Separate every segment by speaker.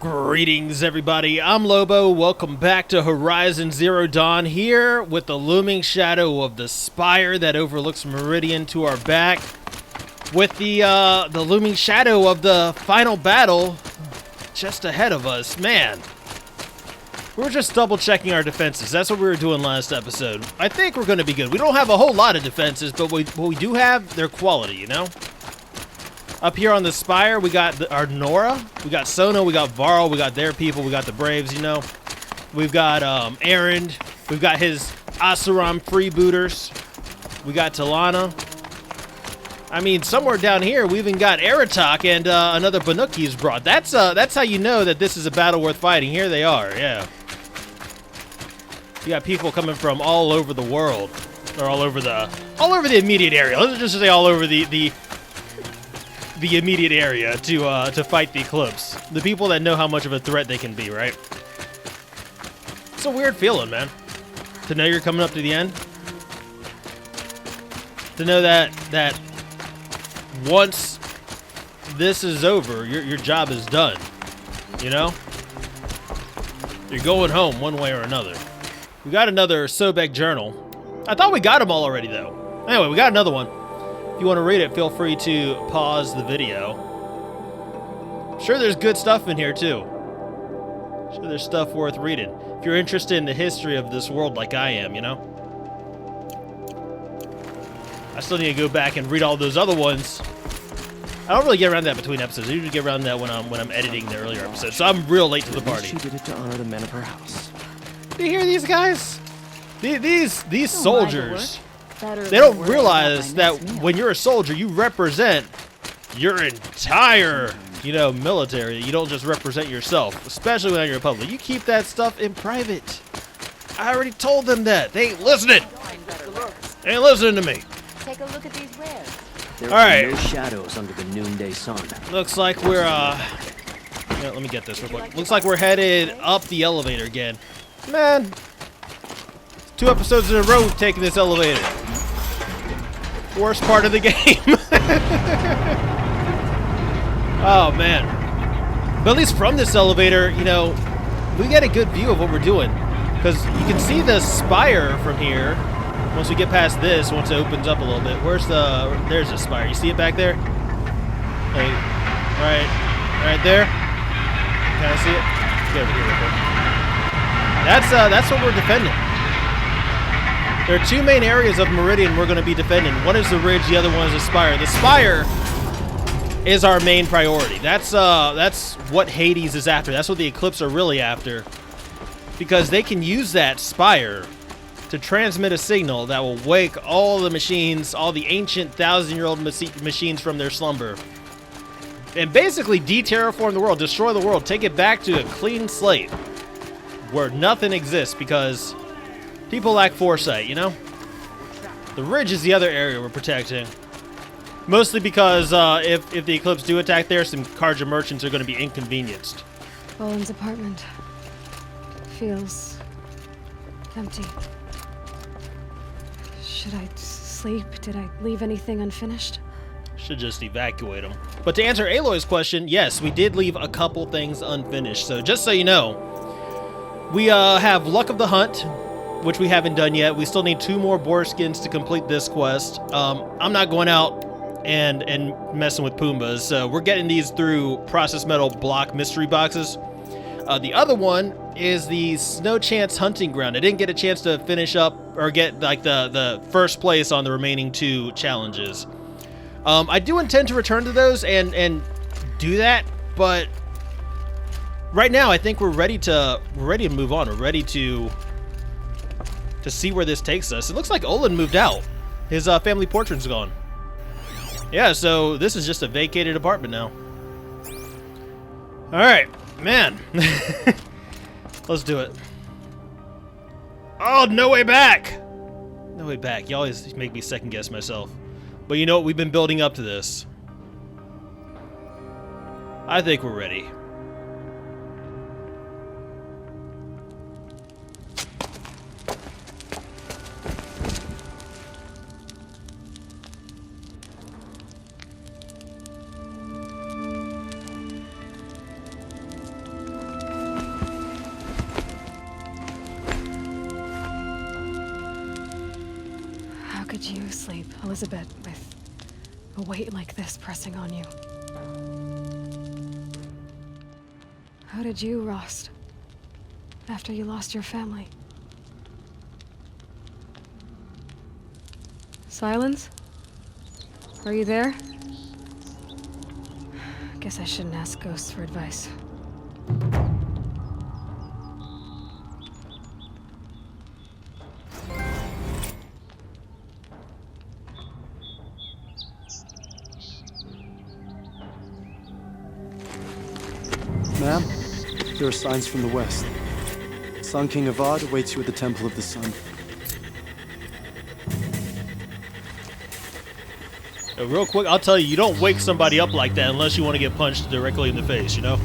Speaker 1: Greetings, everybody. I'm Lobo. Welcome back to Horizon Zero Dawn, here with the looming shadow of the spire that overlooks Meridian to our back, with the looming shadow of the final battle just ahead of us. Man, we were just double-checking our defenses. That's what we were doing last episode. I think we're going to be good. We don't have a whole lot of defenses, but what we do have, they're quality, you know? Up here on the spire, we got our Nora, we got Sona, we got Varl, we got their people, we got the Braves, you know. We've got Aaron, we've got his Asuram freebooters, we got Talana. I mean, somewhere down here, we even got Aratak and another Banuki's brought. That's how you know that this is a battle worth fighting. Here they are, yeah. You got people coming from all over the world, or all over the immediate area. Let's just say all over the immediate area to fight the Eclipse. The people that know how much of a threat they can be, right? It's a weird feeling, man. To know you're coming up to the end. To know that once this is over, your job is done. You know? You're going home one way or another. We got another Sobek journal. I thought we got them all already, though. Anyway, we got another one. If you want to read it, feel free to pause the video. I'm sure there's good stuff in here, too. I'm sure there's stuff worth reading. If you're interested in the history of this world like I am, you know? I still need to go back and read all those other ones. I don't really get around that between episodes. I usually get around that when I'm editing the earlier episodes. So I'm real late to the party.
Speaker 2: She did it to honor the men of her house.
Speaker 1: Do you hear these guys? These soldiers... They don't realize that when you're a soldier, you represent your entire, military. You don't just represent yourself, especially when you're in public. You keep that stuff in private. I already told them that. They ain't listening. They ain't listening to me.
Speaker 3: Take a look at these wares.
Speaker 2: There
Speaker 1: all right.
Speaker 2: are no shadows under the noonday sun.
Speaker 1: Looks like we're let me get this real quick. Looks like we're headed up the elevator again. Man, 2 episodes in a row we've taken this elevator. Worst part of the game. Oh, man. But at least from this elevator, we get a good view of what we're doing. Because you can see the spire from here. Once we get past this, once it opens up a little bit. There's the spire. You see it back there? Hey, right there. Can I see it? Get over here real quick. That's what we're defending. There are 2 main areas of Meridian we're going to be defending. One is the ridge, the other one is the spire. The spire is our main priority. That's what Hades is after. That's what the Eclipse are really after. Because they can use that spire to transmit a signal that will wake all the machines, all the ancient 1,000-year-old machines from their slumber. And basically de-terraform the world, destroy the world, take it back to a clean slate where nothing exists because... people lack foresight, The ridge is the other area we're protecting. Mostly because if the Eclipse do attack there, some Karja merchants are going to be inconvenienced.
Speaker 4: Bowen's apartment feels empty. Should I sleep? Did I leave anything unfinished?
Speaker 1: Should just evacuate them. But to answer Aloy's question, yes, we did leave a couple things unfinished. So just so you know, we have Luck of the Hunt, which we haven't done yet. We still need 2 more boar skins to complete this quest. I'm not going out and messing with Pumbas, so we're getting these through process metal block mystery boxes. The other one is the Snow Chance Hunting Ground. I didn't get a chance to finish up or get like the first place on the remaining 2 challenges. I do intend to return to those and do that, but right now I think we're ready to move on. We're ready to see where this takes us. It looks like Olin moved out. His family portrait's gone. Yeah, so this is just a vacated apartment now. Alright, man. Let's do it. Oh, no way back! No way back. You always make me second guess myself. But you know what? We've been building up to this. I think we're ready.
Speaker 4: could you sleep, Elizabeth, with a weight like this pressing on you? How did you rest after you lost your family? Silence? Are you there? Guess I shouldn't ask ghosts for advice.
Speaker 5: Ma'am, there are signs from the west. Sun King Avad awaits you at the Temple of the Sun.
Speaker 1: Real quick, I'll tell you, you don't wake somebody up like that unless you want to get punched directly in the face, you know?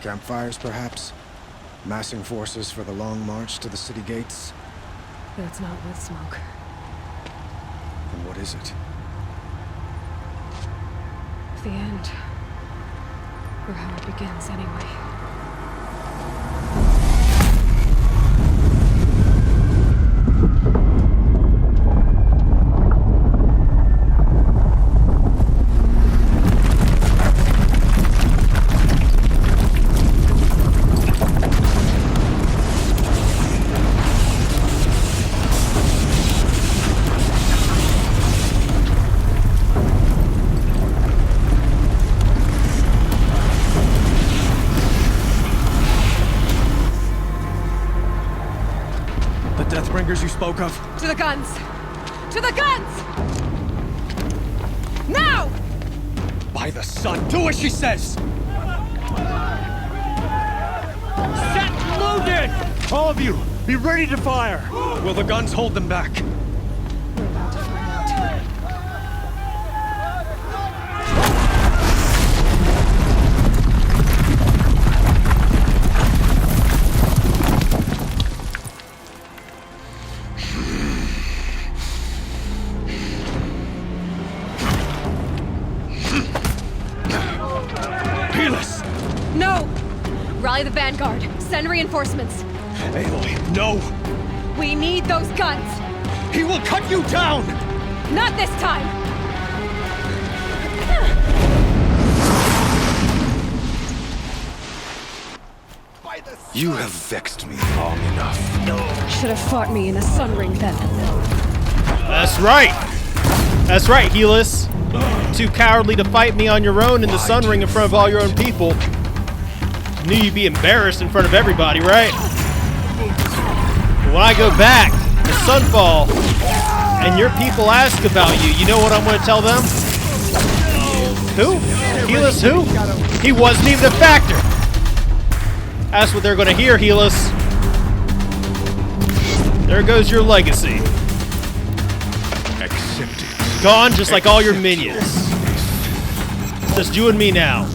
Speaker 6: Campfires, perhaps? Massing forces for the long march to the city gates?
Speaker 4: That's not with smoke.
Speaker 6: Then what is it?
Speaker 4: The end. Or how it begins, anyway.
Speaker 6: Deathbringers you spoke of?
Speaker 4: To the guns! To the guns! Now!
Speaker 6: By the sun, do as she says!
Speaker 7: Set loaded! All of you, be ready to fire!
Speaker 6: Will the guns hold them back?
Speaker 4: We're about to find out.
Speaker 6: Helis!
Speaker 4: No! Rally the vanguard. Send reinforcements.
Speaker 6: Aloy, no!
Speaker 4: We need those guns!
Speaker 6: He will cut you down!
Speaker 4: Not this time!
Speaker 6: You have vexed me long enough.
Speaker 4: Should have fought me in a sun ring then.
Speaker 1: That's right! That's right, Helis. Too cowardly to fight me on your own in the sun ring in front of all your own people. Knew you'd be embarrassed in front of everybody, right? But when I go back to Sunfall and your people ask about you, you know what I'm going to tell them? Who? Helis who? He wasn't even a factor. That's what they're going to hear, Helis. There goes your legacy.
Speaker 7: Accept it.
Speaker 1: Gone just like all your minions. Just you and me now.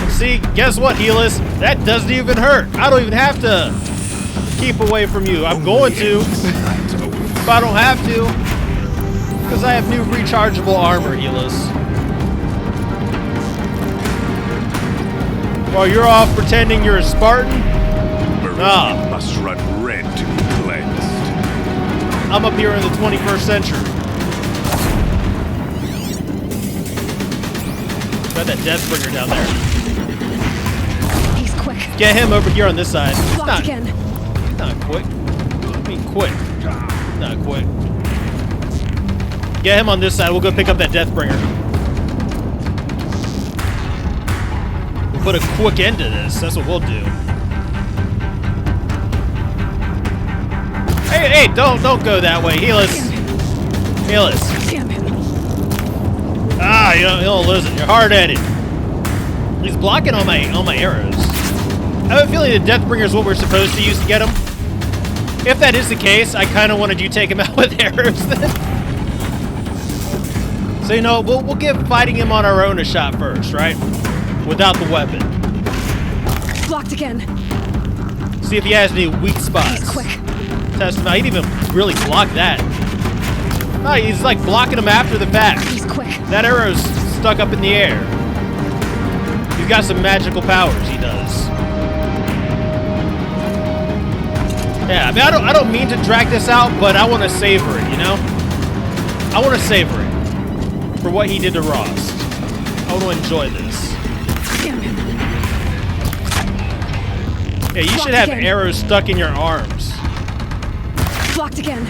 Speaker 1: See, guess what, Helis? That doesn't even hurt. I don't even have to keep away from you. I'm going to, but I don't have to, because I have new rechargeable armor, Helis. While you're off pretending you're a Spartan, nah.
Speaker 7: Must run red to be cleansed.
Speaker 1: I'm up here in the 21st century. Got that Deathbringer down there.
Speaker 4: He's quick.
Speaker 1: Get him over here on this side.
Speaker 4: Blocked again.
Speaker 1: Not quick. I mean quick. Not quick. Get him on this side. We'll go pick up that Deathbringer. We'll put a quick end to this. That's what we'll do. Hey, don't go that way, Helis. Helis.
Speaker 4: Damn him.
Speaker 1: Ah, you don't listen. You're hard-headed. He's blocking all my arrows. I have a feeling the Deathbringer is what we're supposed to use to get him. If that is the case, I kind of wanted you to take him out with arrows then. So, you know, we'll give fighting him on our own a shot first, right? without the weapon.
Speaker 4: Blocked again.
Speaker 1: See if he has any weak spots.
Speaker 4: He's quick.
Speaker 1: Test him out. He didn't even really block that. No, he's like blocking him after the fact.
Speaker 4: He's quick.
Speaker 1: That arrow's stuck up in the air. He's got some magical powers, he does. Yeah, I mean, I don't mean to drag this out, but I want to savor it, you know? I want to savor it for what he did to Rost. I want to enjoy this.
Speaker 4: Damn him.
Speaker 1: Yeah, you should have arrows stuck in your arms.
Speaker 4: Blocked again.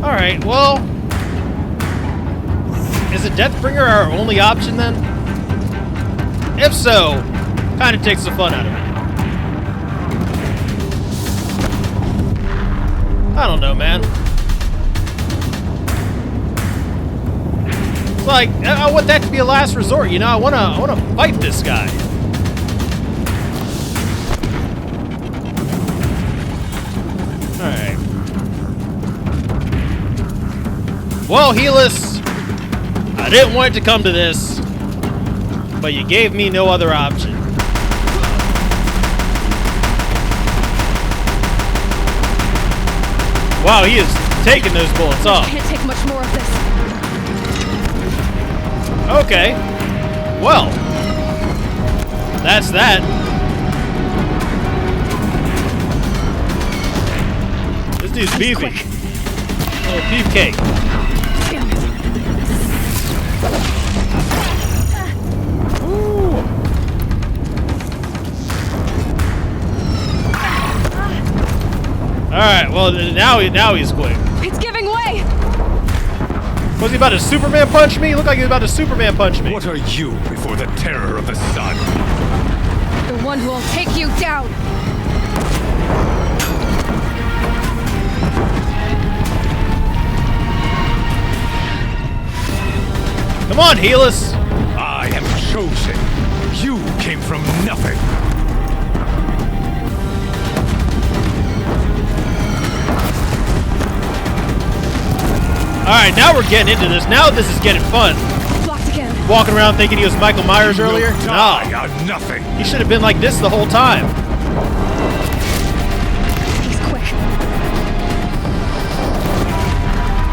Speaker 1: Alright, well... Is a Deathbringer our only option then? If so, kind of takes the fun out of it. I don't know, man. It's like, I want that to be a last resort, you know? I wanna fight this guy. Alright. Well, Helis, I didn't want it to come to this, but you gave me no other option. Wow, he is taking those bullets off.
Speaker 4: Can't take much more of this.
Speaker 1: Okay. Well, that's that. This dude's beefy.
Speaker 4: Quick.
Speaker 1: Little beefcake.
Speaker 4: Damn it.
Speaker 1: Alright, well, now he's quick.
Speaker 4: It's giving way.
Speaker 1: Was he about to Superman punch me? He looked like he was about to Superman punch me.
Speaker 7: What are you before the terror of the sun?
Speaker 4: The one who will take you down.
Speaker 1: Come on, Helis.
Speaker 7: I am chosen. You came from nothing.
Speaker 1: Alright, now we're getting into this. Now this is getting fun.
Speaker 4: Blocked again.
Speaker 1: Walking around thinking he was Michael Myers earlier?
Speaker 7: You die
Speaker 1: No.
Speaker 7: on nothing.
Speaker 1: He should have been like this the whole time.
Speaker 4: He's quick.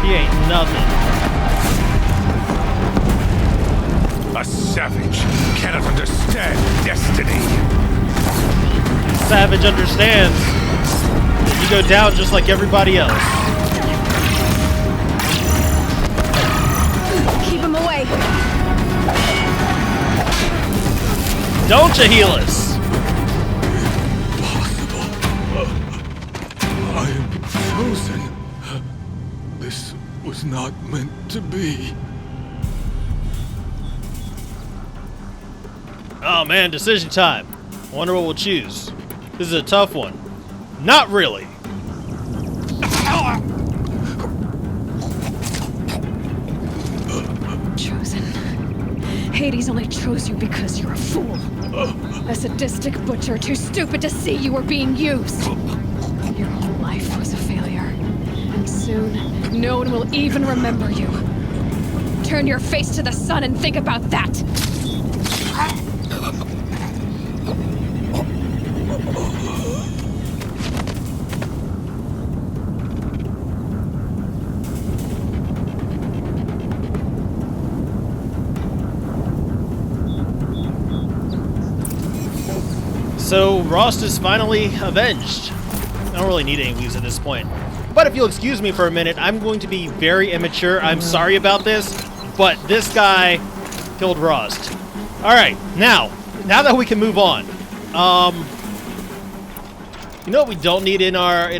Speaker 1: He ain't nothing.
Speaker 7: A savage cannot understand destiny.
Speaker 1: Savage understands. You go down just like everybody else.
Speaker 4: Keep him away.
Speaker 1: Don't you, Helis?
Speaker 8: I am chosen. This was not meant to be.
Speaker 1: Oh man, decision time. I wonder what we'll choose. This is a tough one. Not really.
Speaker 4: Chosen. Hades only chose you because you're a fool. A sadistic butcher too stupid to see you were being used. Your whole life was a failure. And soon, no one will even remember you. Turn your face to the sun and think about that.
Speaker 1: So, Rost is finally avenged. I don't really need any leaves at this point. But if you'll excuse me for a minute, I'm going to be very immature. I'm sorry about this, but this guy killed Rost. Alright, now that we can move on. You know what we don't need in our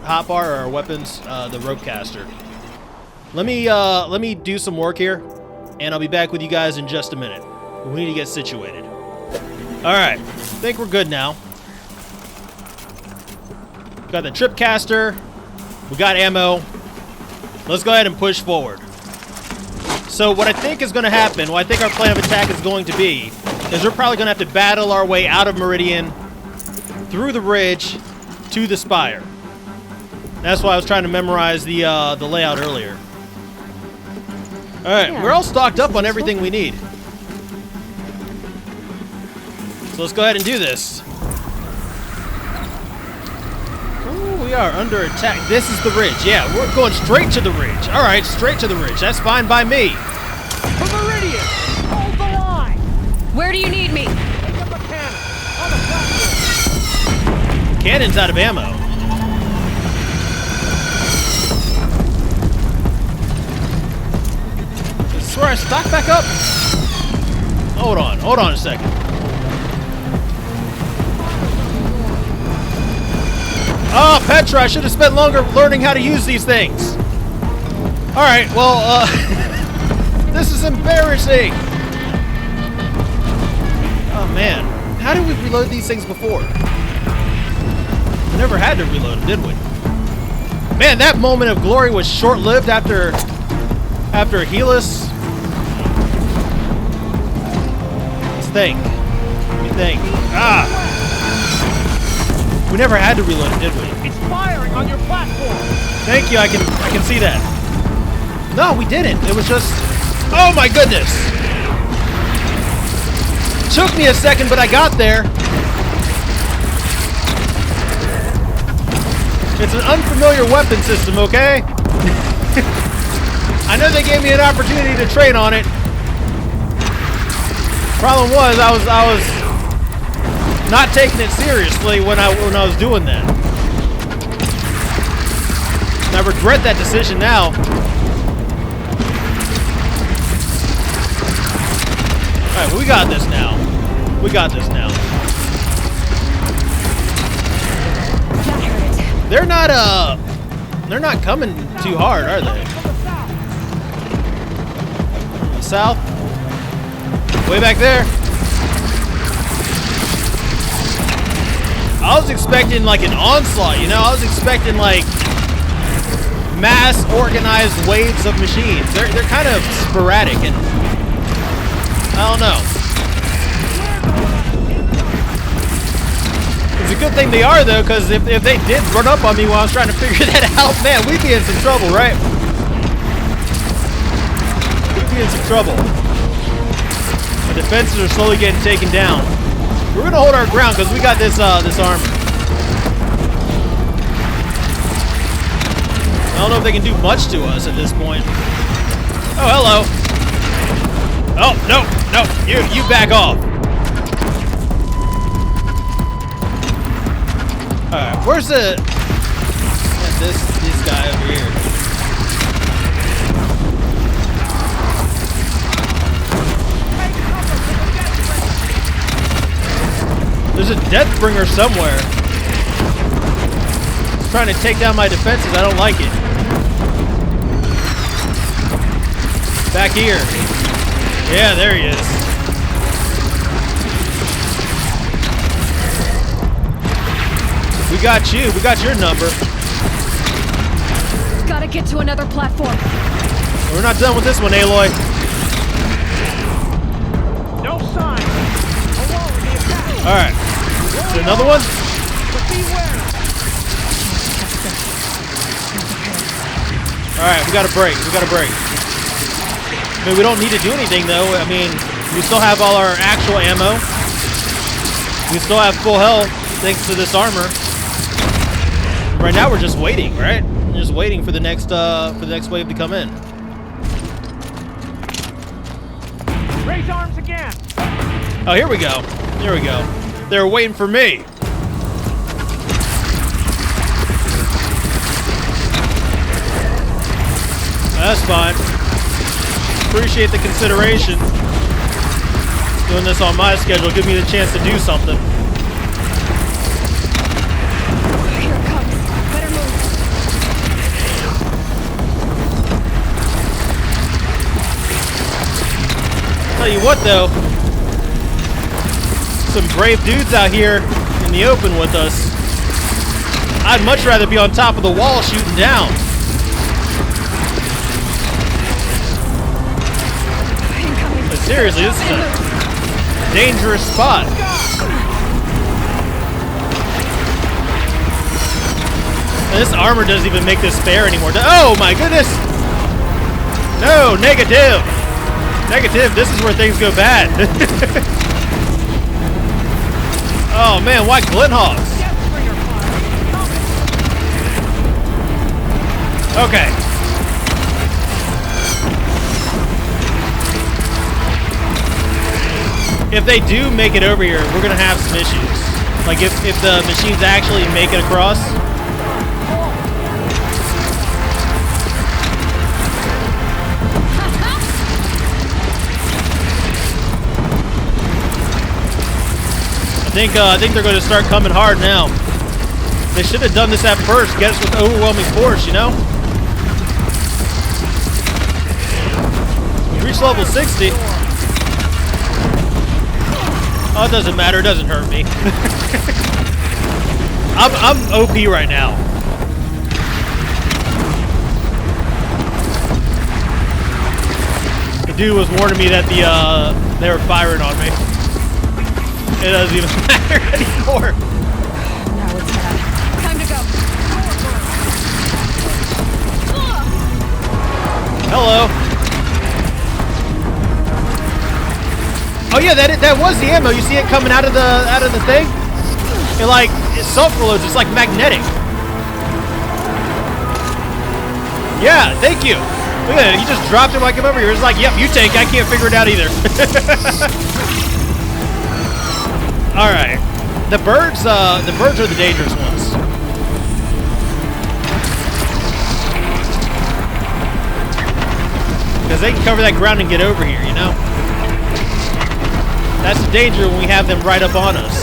Speaker 1: hotbar or our weapons? The rope caster. Let me do some work here, and I'll be back with you guys in just a minute. We need to get situated. Alright, I think we're good now. Got the trip caster. We got ammo. Let's go ahead and push forward. So what I think is going to happen, what I think our plan of attack is going to be, is we're probably going to have to battle our way out of Meridian, through the ridge, to the spire. That's why I was trying to memorize the layout earlier. Alright,
Speaker 3: Yeah,
Speaker 1: we're all stocked up
Speaker 3: this is
Speaker 1: on
Speaker 3: useful.
Speaker 1: everything we need. So let's go ahead and do this. Ooh, we are under attack. This is the ridge. Yeah, we're going straight to the ridge. Alright, straight to the ridge. That's fine by me.
Speaker 7: For Meridian! Hold the line!
Speaker 4: Where do you need me?
Speaker 7: Pick up a cannon! On the platform!
Speaker 1: Cannon's out of ammo. I swear I stock back up. Hold on a second. Oh, Petra, I should have spent longer learning how to use these things. Alright, well, this is embarrassing. Oh man, how did we reload these things before? We never had to reload them, did we? Man, that moment of glory was short-lived after Helis. Let's think. Let me think. Ah! We never had to reload it, did we?
Speaker 7: It's firing on your platform!
Speaker 1: Thank you, I can see that. No, we didn't. It was just... Oh my goodness! Took me a second, but I got there. It's an unfamiliar weapon system, okay? I know they gave me an opportunity to train on it. Problem was, I was not taking it seriously when I was doing that. And I regret that decision now. Alright, well, we got this now. We got this now. They're not coming too hard, are they? South? Way back there? I was expecting like an onslaught, you know? I was expecting like mass organized waves of machines. They're kind of sporadic and I don't know. It's a good thing they are though, because if they did run up on me while I was trying to figure that out, man, we'd be in some trouble, right? We'd be in some trouble. The defenses are slowly getting taken down. We're gonna hold our ground because we got this this armor. I don't know if they can do much to us at this point. Oh, hello. Oh, no, you back off. Alright, where's the... this guy over here. There's a Deathbringer somewhere. He's trying to take down my defenses. I don't like it. Back here. Yeah, there he is. We got you. We got your number.
Speaker 4: Gotta get to another platform.
Speaker 1: We're not done with this one, Aloy.
Speaker 7: No sign! Alone in the attack!
Speaker 1: Alright. Is there another one?
Speaker 7: But beware!
Speaker 1: Alright, we got a break. We got a break. I mean, we don't need to do anything, though. I mean, we still have all our actual ammo. We still have full health, thanks to this armor. Right now, we're just waiting, right? We're just waiting for the next wave to come in.
Speaker 7: Raise arms again!
Speaker 1: Oh, here we go. Here we go. They were waiting for me. That's fine. Appreciate the consideration. Doing this on my schedule, give me the chance to do something.
Speaker 4: Here it comes. Better move.
Speaker 1: Tell you what, though. Some brave dudes out here in the open with us. I'd much rather be on top of the wall shooting down. But seriously, this is a dangerous spot. And this armor doesn't even make this fair anymore. Oh my goodness! No, negative! Negative, this is where things go bad. Oh man, why Glenhogs? Okay. If they do make it over here, we're gonna have some issues. Like if the machines actually make it across. I think they're going to start coming hard now. They should have done this at first. Get us with overwhelming force, you know? We reached level 60. Oh, it doesn't matter. It doesn't hurt me. I'm OP right now. The dude was warning me that they were firing on me. It doesn't even matter anymore.
Speaker 4: Now it's bad. Time to go.
Speaker 1: Hello. Oh yeah, that was the ammo. You see it coming out of the thing? It self-reloads. It's like magnetic. Yeah, thank you. Look at it. You just dropped it when I came over here. It's like, yep, you take. I can't figure it out either. All right, the birds are the dangerous ones. Because they can cover that ground and get over here, you know? That's the danger when we have them right up on us.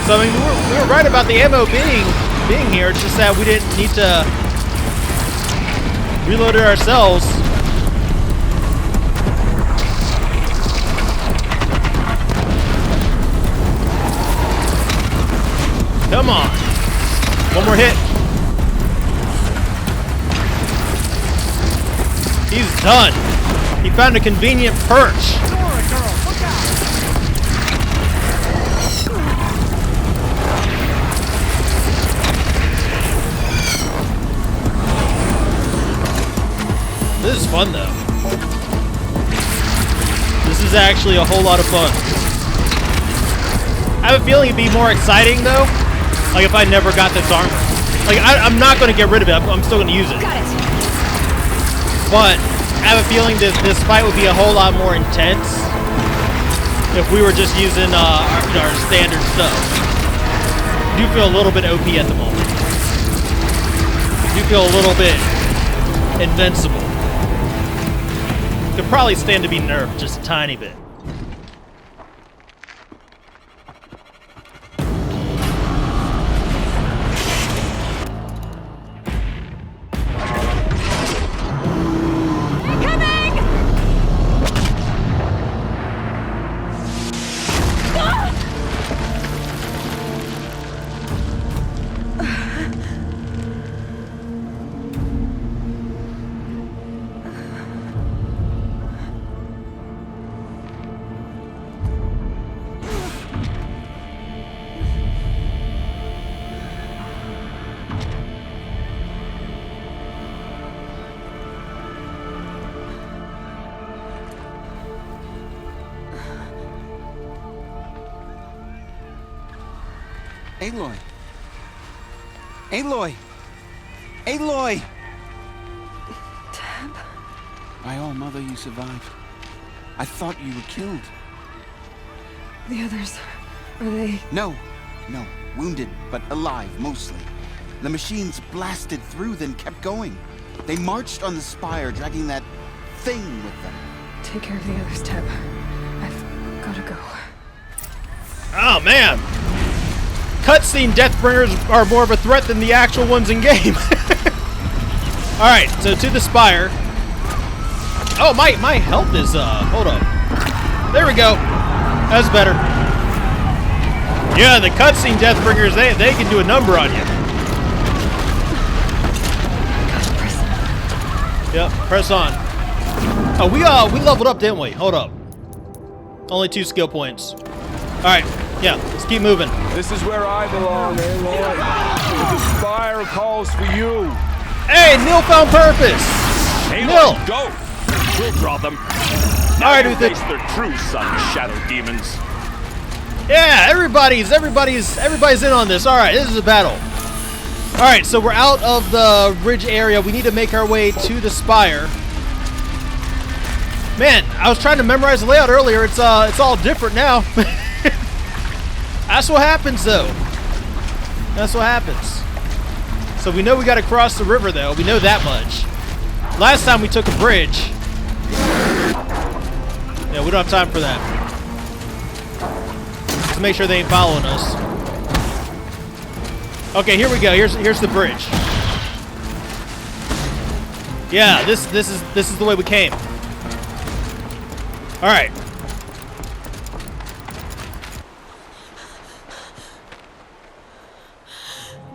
Speaker 1: So, I mean, we were right about the ammo being here. It's just that we didn't need to reload it ourselves. Come on. One more hit. He's done. He found a convenient perch. This is fun though. This is actually a whole lot of fun. I have a feeling it'd be more exciting though, like if I never got this armor. Like I'm not going to get rid of it. I'm still going to use it.
Speaker 4: Got it.
Speaker 1: But I have a feeling this fight would be a whole lot more intense if we were just using our standard stuff. I do feel a little bit OP at the moment. I do feel a little bit invincible. Could probably stand to be nerfed just a tiny bit.
Speaker 9: Aloy! Aloy! Aloy!
Speaker 4: Tab?
Speaker 9: By all mother, you survived. I thought you were killed.
Speaker 4: The others, are they?
Speaker 9: No, wounded, but alive, mostly. The machines blasted through, then kept going. They marched on the spire, dragging that thing with them.
Speaker 4: Take care of the others, Tab. I've gotta go.
Speaker 1: Oh man! Cutscene Deathbringers are more of a threat than the actual ones in game. Alright, so to the spire. Oh, my health is, hold up. There we go. That's better. Yeah, the cutscene Deathbringers, they can do a number on you. Yep, press on. Oh, we leveled up, didn't we? Hold up. Only 2 skill points. Alright, Yeah, let's keep moving.
Speaker 7: This is where I belong, Aloy. The spire calls for you.
Speaker 1: Hey, Nil found purpose. Nil.
Speaker 7: Go. We'll draw them.
Speaker 1: All right,
Speaker 7: you
Speaker 1: Uther.
Speaker 7: face their true son, shadow demons.
Speaker 1: Yeah, everybody's in on this. All right, this is a battle. All right, so we're out of the ridge area. We need to make our way to the spire. Man, I was trying to memorize the layout earlier. It's all different now. That's what happens, though. That's what happens. So we know we got to cross the river, though. We know that much. Last time we took a bridge. Yeah, we don't have time for that. Let's make sure they ain't following us. Okay, here we go. Here's the bridge. Yeah, this is the way we came. All right.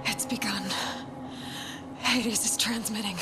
Speaker 4: It's begun. Hades is transmitting.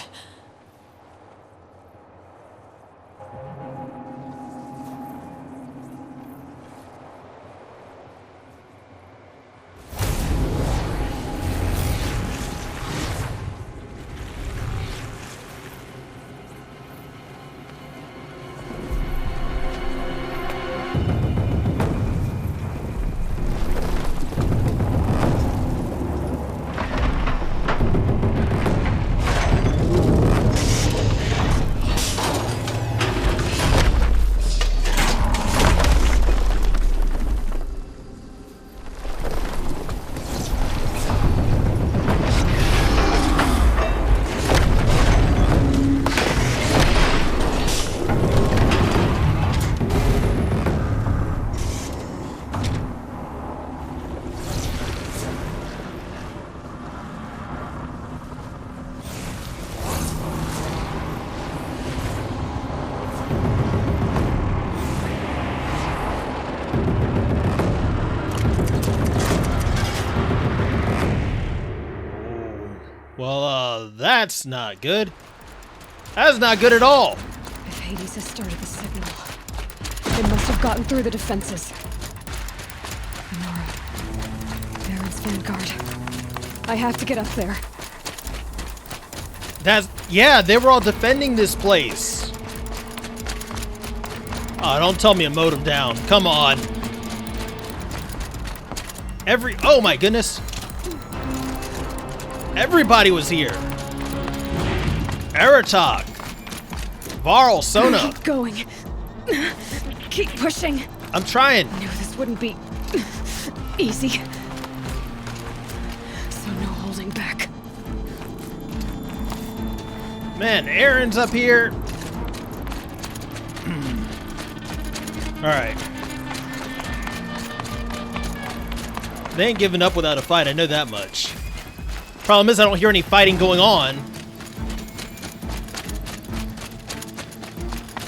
Speaker 1: Well, that's not good. That's not good at all.
Speaker 4: If Hades has started the signal, it must have gotten through the defenses. Nora, Baron's vanguard. I have to get up there.
Speaker 1: Yeah, they were all defending this place. Oh, don't tell me I mowed them down. Come on. Oh my goodness. Everybody was here. Aratok. Varl, Sona.
Speaker 4: Keep going. Keep pushing.
Speaker 1: I'm trying.
Speaker 4: I knew this wouldn't be easy. So no holding back.
Speaker 1: Man, Aaron's up here. Alright. They ain't giving up without a fight, I know that much. Problem is I don't hear any fighting going on.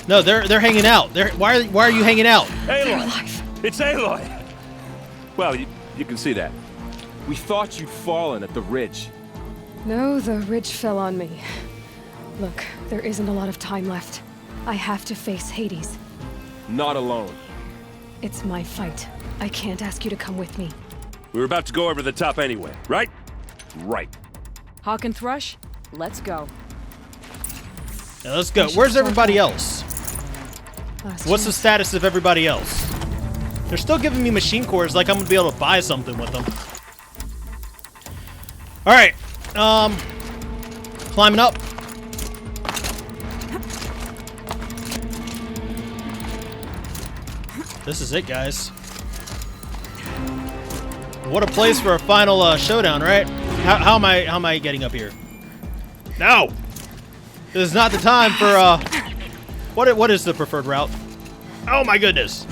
Speaker 1: No, they're hanging out. Why are you hanging out?
Speaker 7: Aloy! It's Aloy! Well, you can see that. We thought you'd fallen at the ridge.
Speaker 4: No, the ridge fell on me. Look, there isn't a lot of time left. I have to face Hades.
Speaker 7: Not alone.
Speaker 4: It's my fight. I can't ask you to come with me.
Speaker 7: We were about to go over the top anyway, right? Right.
Speaker 3: Hawk and Thrush, let's go.
Speaker 1: Yeah, let's go. Where's everybody else? What's the status of everybody else? They're still giving me machine cores like I'm gonna be able to buy something with them. Alright. Climbing up. This is it, guys. What a place for a final showdown, right? How am I getting up here? No! This is not the time for what is the preferred route? Oh my goodness!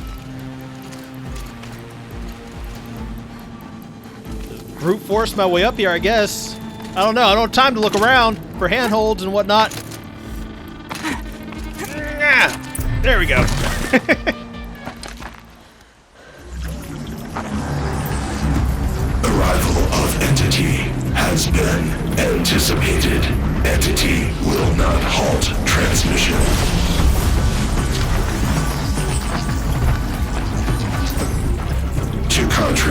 Speaker 1: Brute force my way up here, I guess. I don't know. I don't have time to look around for handholds and whatnot. There we go.
Speaker 10: Arrival of entity has been anticipated. Entity will not halt transmission. To contract.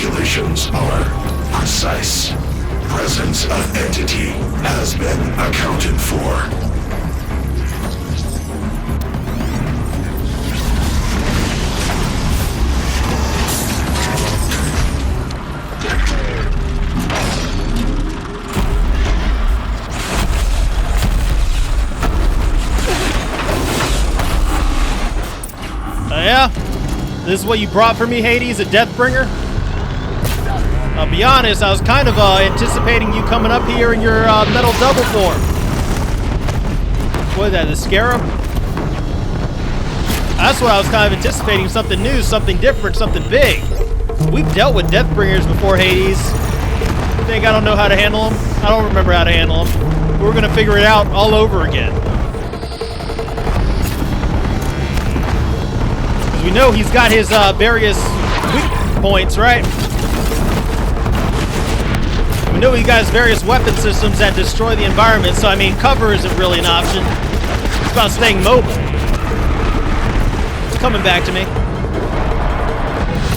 Speaker 10: calculations are precise. Presence of entity has been accounted for.
Speaker 1: Yeah? This is what you brought for me, Hades, a Deathbringer? I'll be honest, I was kind of anticipating you coming up here in your metal double form. What is that, the Scarab? That's what I was kind of anticipating, something new, something different, something big. We've dealt with Deathbringers before, Hades. You think I don't know how to handle them? I don't remember how to handle them. We're gonna figure it out all over again. We know he's got his various weak points, right? We know he got his various weapon systems that destroy the environment, so I mean, cover isn't really an option. It's about staying mobile. It's coming back to me.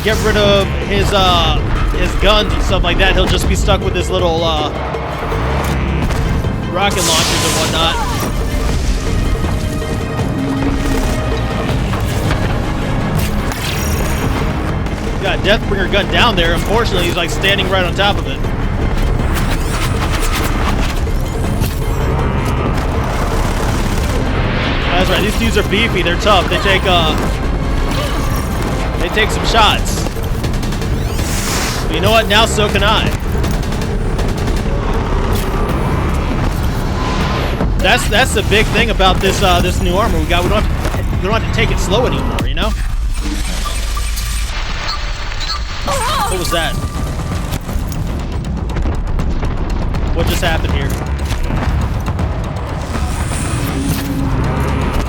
Speaker 1: Get rid of his guns and stuff like that. He'll just be stuck with his little rocket launchers and whatnot. Got a Deathbringer gun down there. Unfortunately, he's like standing right on top of it. That's right. These dudes are beefy. They're tough. They take some shots. But you know what? Now so can I. That's the big thing about this this new armor we got. We don't have to take it slow anymore. You know. What was that? What just happened here?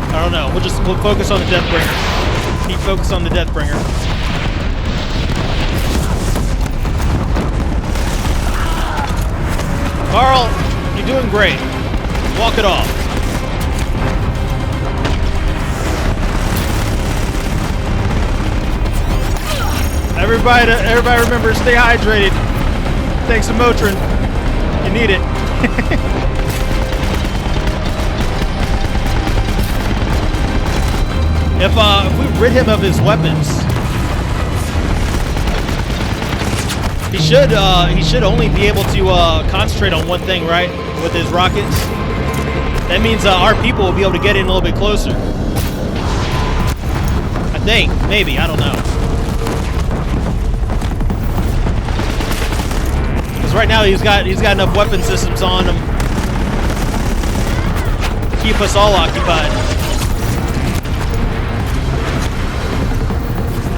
Speaker 1: I don't know. We'll focus on the Deathbringer. Keep focus on the Deathbringer. Carl, you're doing great. Walk it off. Everybody remember, stay hydrated. Take some Motrin. You need it. If we rid him of his weapons, he should only be able to concentrate on one thing, right? With his rockets. That means our people will be able to get in a little bit closer. I think, maybe, I don't know. Right now he's got enough weapon systems on him to keep us all occupied.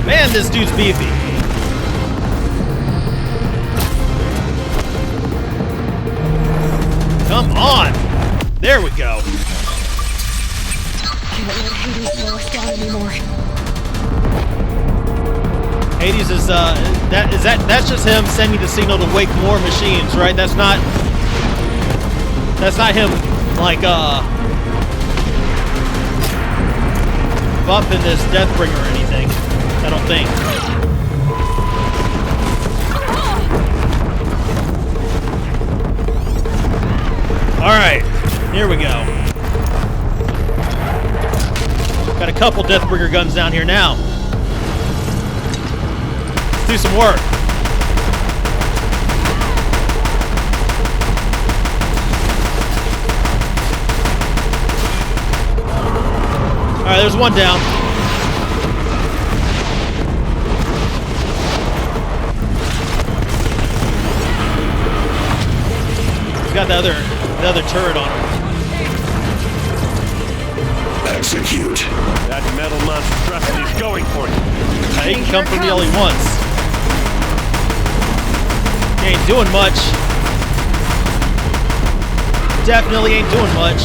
Speaker 1: Man, this dude's beefy. Come on. There we go.
Speaker 4: Can't let Hades slow us down anymore.
Speaker 1: Hades is that's just him sending the signal to wake more machines, right? That's not him like buffing this Deathbringer or anything. I don't think. Alright, here we go. Got a couple Deathbringer guns down here now. Do some work. Alright, there's one down. He's got the other turret on him.
Speaker 10: Execute.
Speaker 7: That metal monstrosity's going for you.
Speaker 1: He can come from me all he wants. He ain't doing much. Definitely ain't doing much.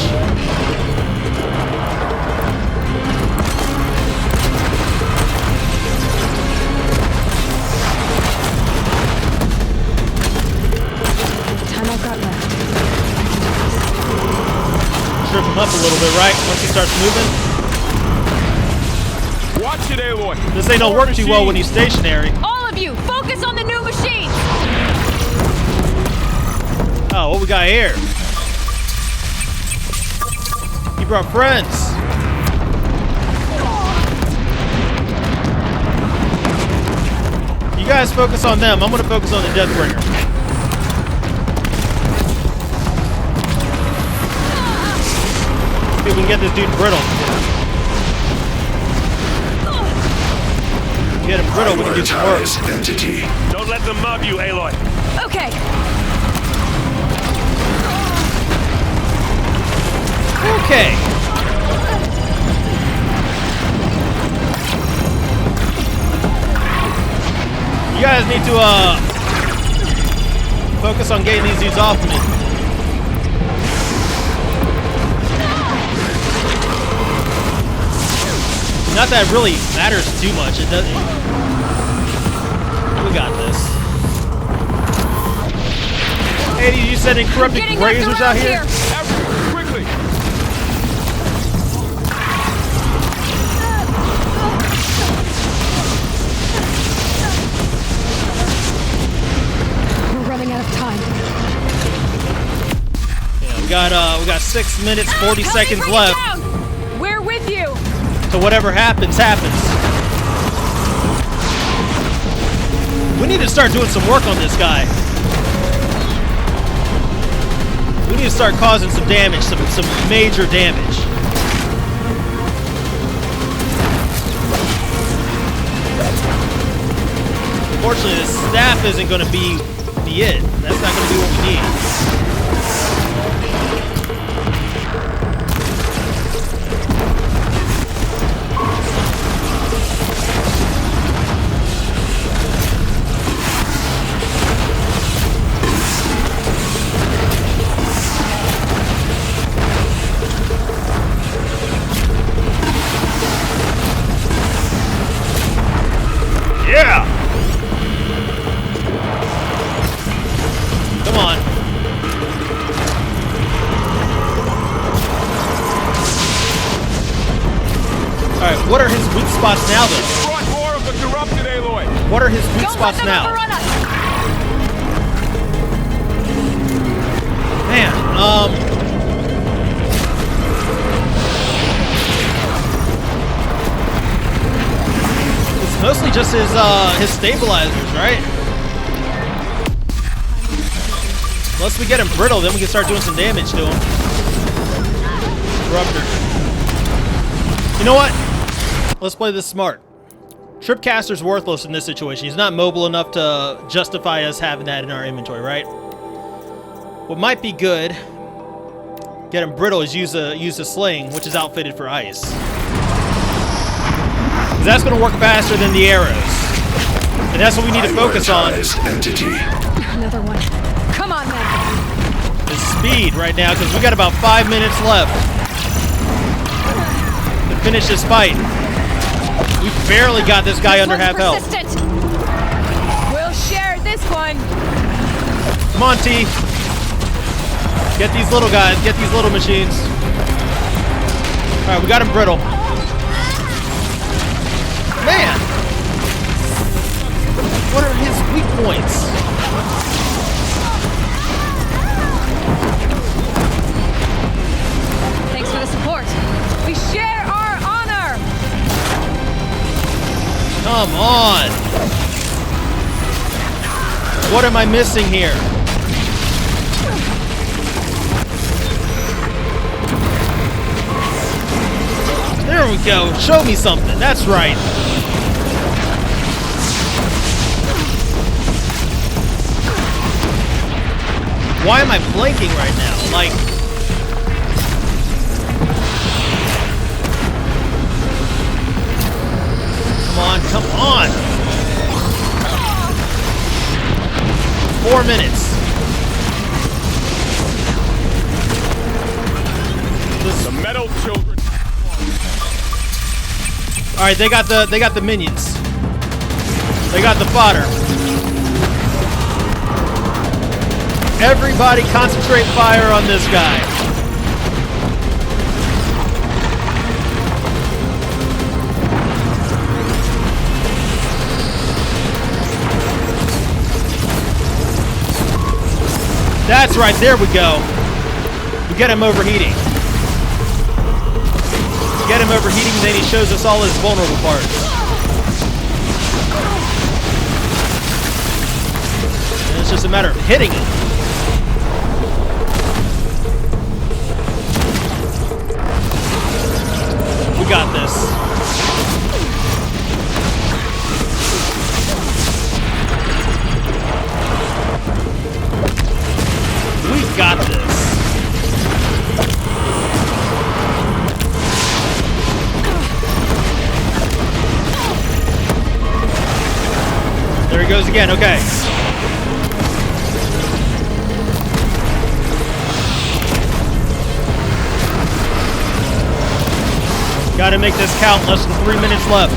Speaker 4: Time I've got left.
Speaker 1: Trip him up a little bit, right? Once he starts moving.
Speaker 7: Watch it, Aloy.
Speaker 1: This ain't gonna work too well when he's stationary.
Speaker 3: All of you, focus on the new machines!
Speaker 1: Oh, what we got here? He brought friends. You guys focus on them. I'm gonna focus on the Deathbringer. See if we can get this dude brittle. Get him brittle, we can do some work.
Speaker 10: Entity.
Speaker 7: Don't let them mob you, Aloy.
Speaker 3: Okay,
Speaker 1: Okay. You guys need to focus on getting these dudes off me. Not that it really matters too much. It doesn't. We got this. Hey, you said corrupted graves was out here?
Speaker 7: Quickly!
Speaker 4: We're running out of time.
Speaker 1: Yeah, we got 6 minutes, 40 seconds left.
Speaker 3: we're with you!
Speaker 1: So whatever happens, happens. We need to start doing some work on this guy. We need to start causing some damage, some major damage. Unfortunately, the staff isn't going to be it. That's not going to be what we need. Yeah! Come on. Alright, what are his weak spots now, then?
Speaker 7: Brought more of the corrupted Aloy.
Speaker 1: What are his weak spots now? Man, it's mostly just his stabilizers, right? Once we get him brittle, then we can start doing some damage to him. Corruptor. You know what? Let's play this smart. Tripcaster's worthless in this situation. He's not mobile enough to justify us having that in our inventory, right? What might be good, get him brittle, is use a sling, which is outfitted for ice. Because that's going to work faster than the arrows. And that's what we need to focus on.
Speaker 4: Another one. Come on, then.
Speaker 1: The speed right now, because we got about 5 minutes left to finish this fight. We barely got this guy under half health.
Speaker 3: We'll share this one.
Speaker 1: Come on, T. Get these little guys. Get these little machines. All right, we got him brittle. Man! What are his weak points?
Speaker 3: Thanks for the support. We share our honor.
Speaker 1: Come on! What am I missing here? There we go. Show me something. That's right. Why am I blinking right now? Like... Come on, come on! 4 minutes.
Speaker 7: The metal children.
Speaker 1: All right, they got the minions. They got the fodder. Everybody concentrate fire on this guy. right, there we go. We get him overheating. Get him overheating, then he shows us all his vulnerable parts. And it's just a matter of hitting him. We got this. We got this. There he goes again, okay. Gotta make this count, less than 3 minutes left.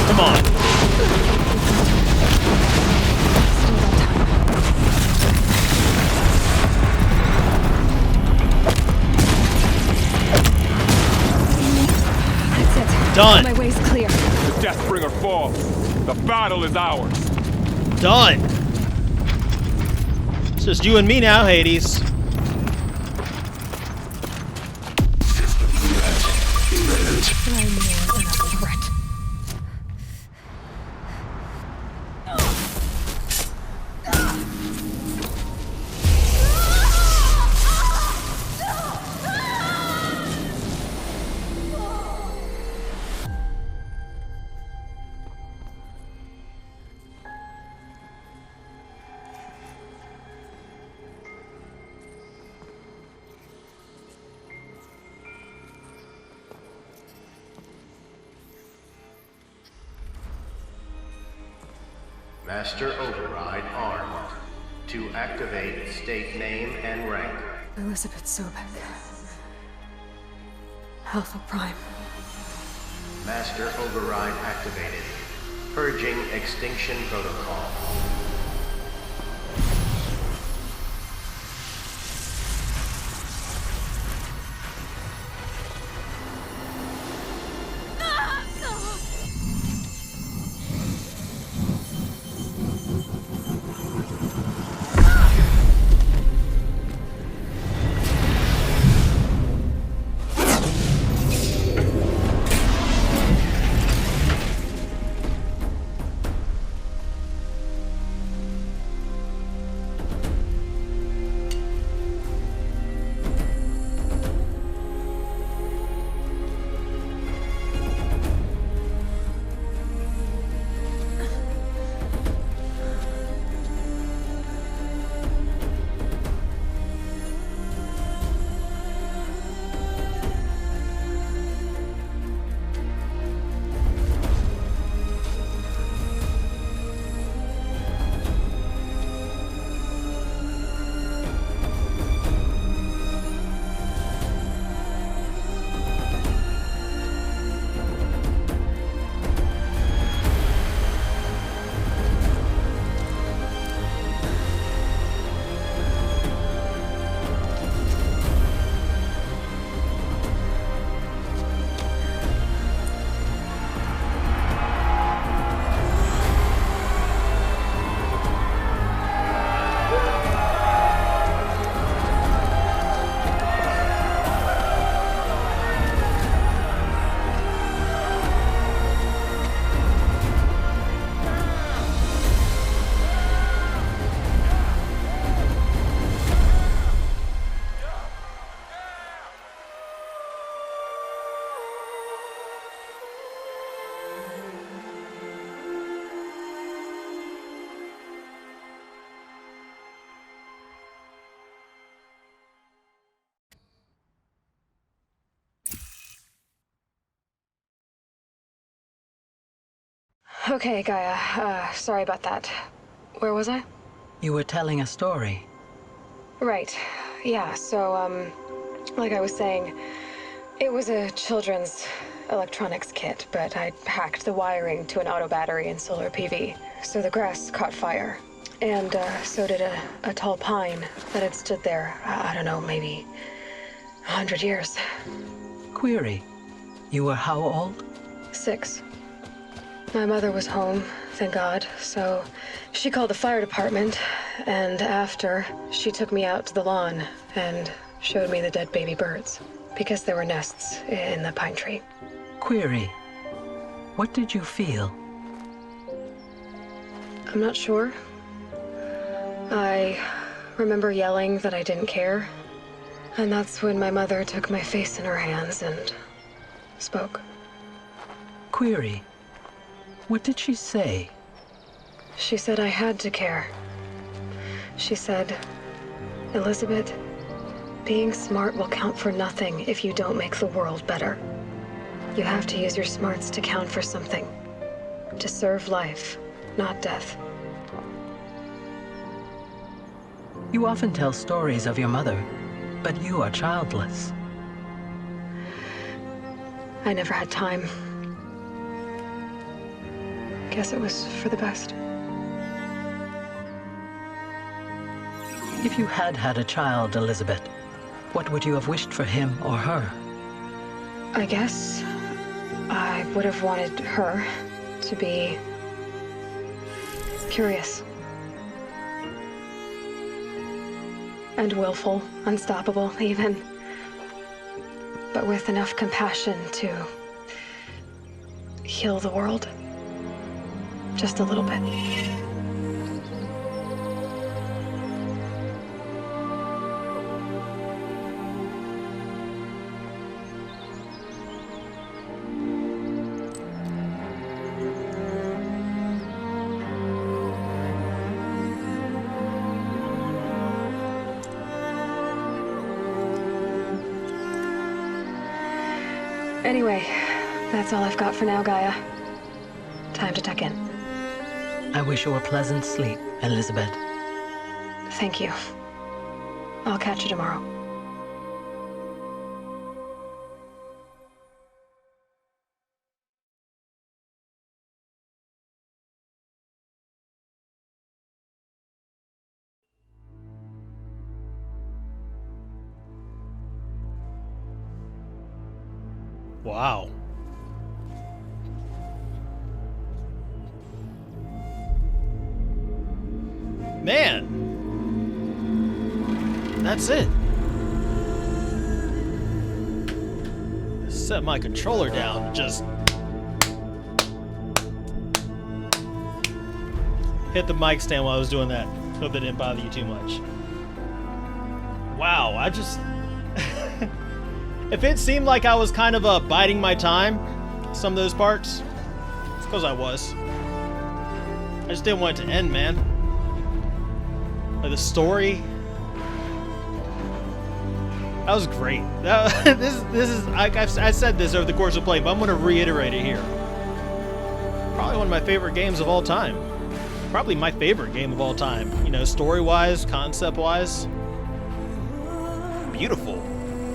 Speaker 1: Come on. Done.
Speaker 4: My way's clear.
Speaker 7: The Deathbringer falls. The battle is ours.
Speaker 1: Done. It's just you and me now, Hades.
Speaker 11: Master Override armed. To activate, state name and rank.
Speaker 4: Elizabeth Sobek. Alpha Prime.
Speaker 11: Master Override activated. Purging Extinction Protocol.
Speaker 4: Okay, Gaia. Sorry about that. Where was I?
Speaker 12: You were telling a story.
Speaker 4: Right. Yeah, so, like I was saying, it was a children's electronics kit, but I hacked the wiring to an auto battery and solar PV. So the grass caught fire. And, so did a tall pine that had stood there, I don't know, maybe 100 years.
Speaker 12: Query. You were how old?
Speaker 4: 6. My mother was home, thank God, so she called the fire department, and after, she took me out to the lawn and showed me the dead baby birds, because there were nests in the pine tree.
Speaker 12: Query. What did you feel?
Speaker 4: I'm not sure. I remember yelling that I didn't care, and that's when my mother took my face in her hands and spoke.
Speaker 12: Query. What did she say?
Speaker 4: She said I had to care. She said, Elizabeth, being smart will count for nothing if you don't make the world better. You have to use your smarts to count for something. To serve life, not death.
Speaker 12: You often tell stories of your mother, but you are childless.
Speaker 4: I never had time. Guess it was for the best.
Speaker 12: If you had had a child, Elizabeth, what would you have wished for him or her?
Speaker 4: I guess I would have wanted her to be curious. And willful, unstoppable even. But with enough compassion to heal the world. Just a little bit. Anyway, that's all I've got for now, Gaia. Time to tuck in.
Speaker 12: I wish you a pleasant sleep, Elizabeth.
Speaker 4: Thank you. I'll catch you tomorrow.
Speaker 1: Wow. Man. That's it. Set my controller down, just hit the mic stand while I was doing that. Hope that didn't bother you too much. Wow, I just if it seemed like I was kind of biding my time, some of those parts, it's because I was. I just didn't want it to end, man. Like the story, that was great. This is I said this over the course of playing, but I'm going to reiterate it here. Probably one of my favorite games of all time. Probably my favorite game of all time. You know, story-wise, concept-wise. Beautiful.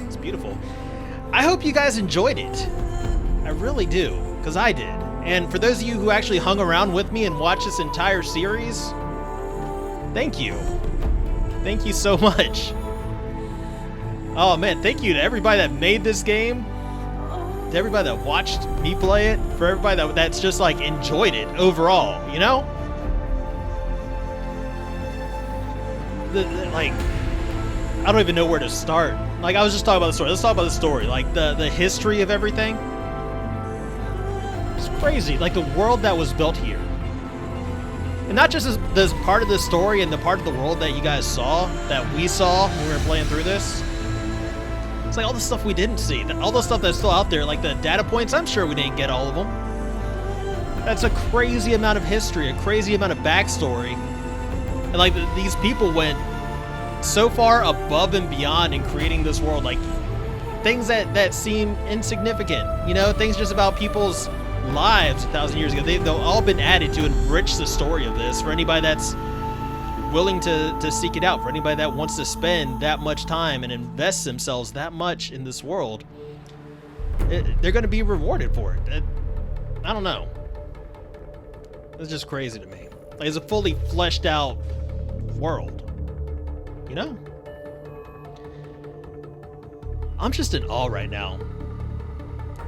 Speaker 1: It's beautiful. I hope you guys enjoyed it. I really do, because I did. And for those of you who actually hung around with me and watched this entire series, thank you. Thank you so much. Oh man, thank you to everybody that made this game, to everybody that watched me play it, for everybody that's just like enjoyed it overall, you know? Like, I don't even know where to start. Like, I was just talking about the story. Let's talk about the story. Like, the history of everything. It's crazy. Like, the world that was built here. And not just this part of the story and the part of the world that you guys saw, that we saw when we were playing through this. It's like all the stuff we didn't see. All the stuff that's still out there, like the data points, I'm sure we didn't get all of them. That's a crazy amount of history, a crazy amount of backstory. And like these people went so far above and beyond in creating this world, like things that seem insignificant, you know, things just about people's lives 1,000 years ago. They've all been added to enrich the story of this for anybody that's willing to seek it out, for anybody that wants to spend that much time and invest themselves that much in this world. They're going to be rewarded for it. I don't know. It's just crazy to me. Like, it's a fully fleshed out world, you know? I'm just in awe right now.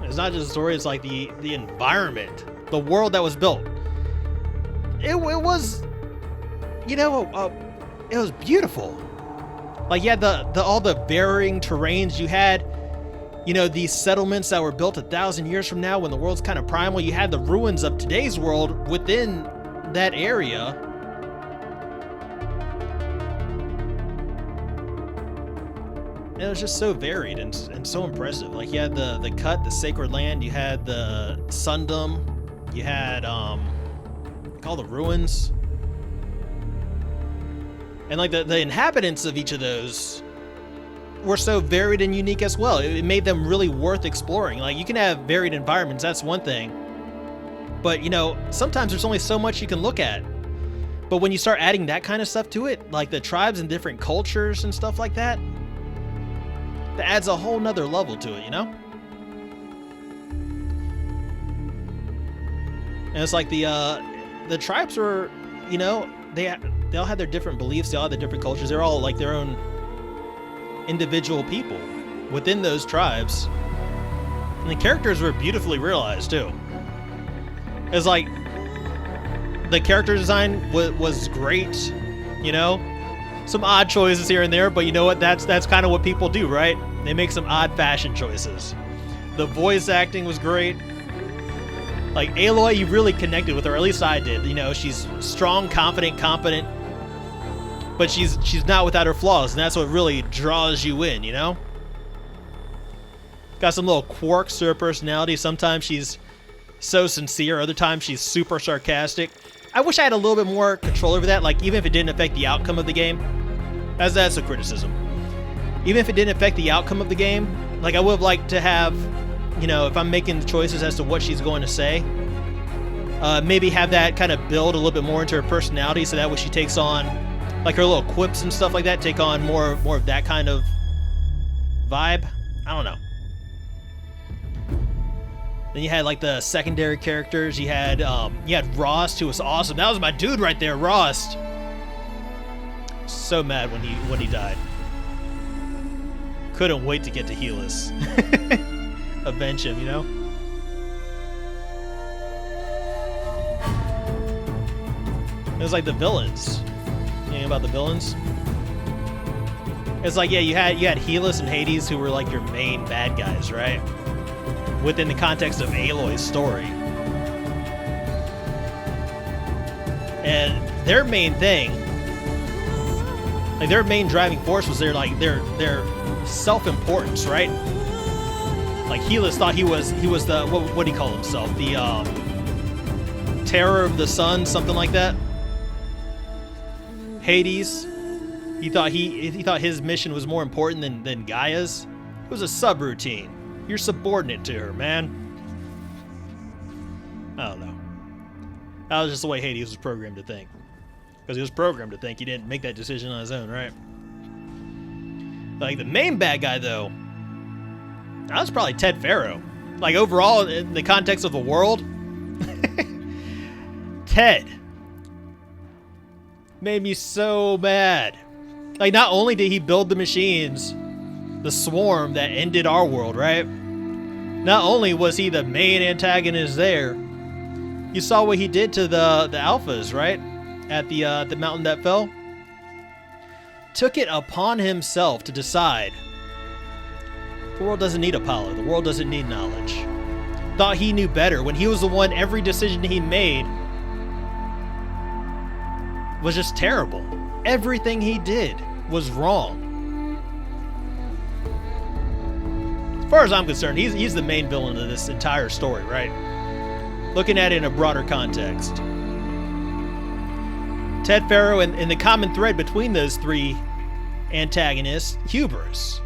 Speaker 1: It's not just a story, it's like the environment, the world that was built. It was, you know, it was beautiful. Like, you had all the varying terrains. You had, you know, these settlements that were built 1,000 years from now when the world's kind of primal. You had the ruins of today's world within that area. And it was just so varied and so impressive. Like, you had the cut, the sacred land. You had the Sundom. You had all the ruins. And like the inhabitants of each of those were so varied and unique as well. It made them really worth exploring. Like, you can have varied environments, that's one thing. But, you know, sometimes there's only so much you can look at. But when you start adding that kind of stuff to it, like the tribes and different cultures and stuff like that, that adds a whole nother level to it, you know? And it's like the tribes were, you know, they all had their different beliefs, they all had their different cultures, they're all like their own individual people within those tribes. And the characters were beautifully realized too. It's like the character design was great, you know? Some odd choices here and there, but you know what? That's kind of what people do, right? They make some odd fashion choices. The voice acting was great. Like, Aloy, you really connected with her, or at least I did. You know, she's strong, confident, competent, but she's not without her flaws, and that's what really draws you in, you know? Got some little quirks to her personality. Sometimes she's so sincere, other times she's super sarcastic. I wish I had a little bit more control over that, like, even if it didn't affect the outcome of the game. That's a criticism. Even if it didn't affect the outcome of the game, like, I would have liked to have, you know, if I'm making the choices as to what she's going to say, maybe have that kind of build a little bit more into her personality, so that when she takes on, like, her little quips and stuff like that, take on more of that kind of vibe. I don't know. Then you had like the secondary characters. You had Rost, who was awesome. That was my dude right there, Rost. So mad when he died. Couldn't wait to get to Helis. Avenge him, you know? It was like the villains. Anything about the villains? It's like, yeah, you had Helis and Hades, who were like your main bad guys, right? Within the context of Aloy's story. And their main thing, like their main driving force was their self-importance, right? Like Helis thought he was the, what do you call himself? The terror of the sun, something like that. Hades, he thought his mission was more important than Gaia's. It was a subroutine. You're subordinate to her, man. I don't know. That was just the way Hades was programmed to think. Because he was programmed to think he didn't make that decision on his own, right? Like, the main bad guy, though, that was probably Ted Faro. Like, overall, in the context of the world, Ted made me so mad. Like, not only did he build the machines, the swarm that ended our world, right? Not only was he the main antagonist there, you saw what he did to the alphas, right? At the mountain that fell. Took it upon himself to decide the world doesn't need Apollo, the world doesn't need knowledge. Thought he knew better when he was the one, every decision he made was just terrible. Everything he did was wrong. As far as I'm concerned, he's the main villain of this entire story, right? Looking at it in a broader context. Ted Faro, and the common thread between those three antagonists, hubris.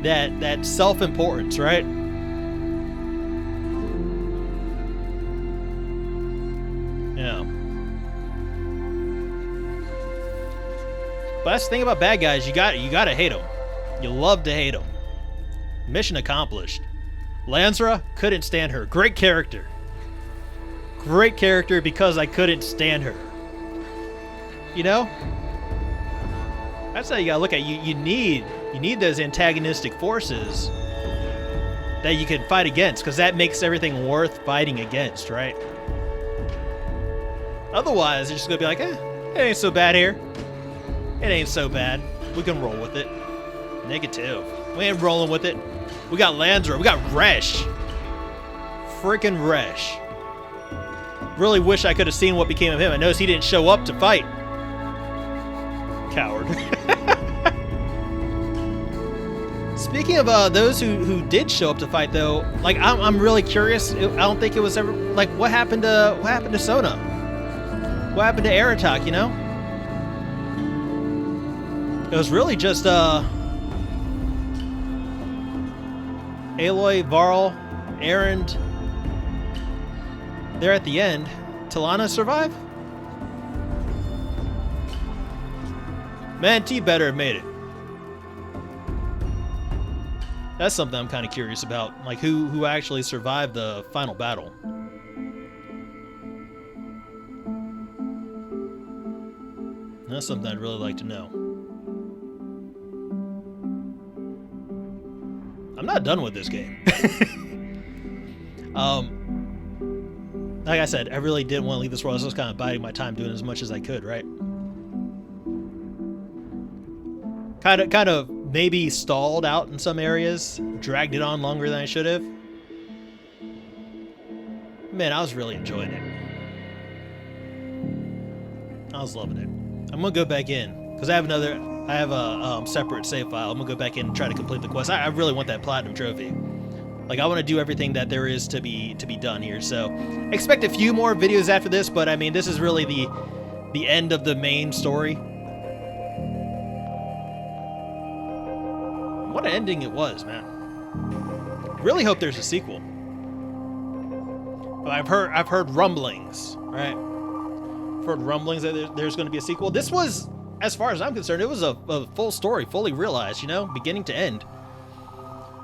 Speaker 1: That self-importance, right? Yeah. But that's the thing about bad guys, you gotta hate them. You love to hate them. Mission accomplished. Lansra, couldn't stand her. Great character. Great character because I couldn't stand her. You know? That's how you gotta look at it. You need those antagonistic forces that you can fight against, because that makes everything worth fighting against, right? Otherwise, you're just gonna be like, it ain't so bad here. It ain't so bad. We can roll with it. Negative. We ain't rolling with it. We got Lanzer. We got Resh. Freaking Resh. Really wish I could have seen what became of him. I noticed he didn't show up to fight. Coward. Speaking of those who did show up to fight, though, like I'm really curious. I don't think it was ever like what happened to Sona. What happened to Aratak? You know, it was really just Aloy, Varl, Erend. There at the end. Talana survive? Man, T better have made it. That's something I'm kind of curious about, like who actually survived the final battle. That's something I'd really like to know. I'm not done with this game. Like I said, I really didn't want to leave this world. I was just kind of biding my time, doing as much as I could, right? Kind of maybe stalled out in some areas, dragged it on longer than I should have. Man, I was really enjoying it. I was loving it. I'm gonna go back in because I have a separate save file. I'm gonna go back in and try to complete the quest. I really want that platinum trophy. Like, I want to do everything that there is to be done here. So expect a few more videos after this, but I mean, this is really the end of the main story. What an ending it was, man. Really hope there's a sequel. But I've heard rumblings, right? I've heard rumblings that there's going to be a sequel. This was, as far as I'm concerned, it was a full story, fully realized, you know, beginning to end.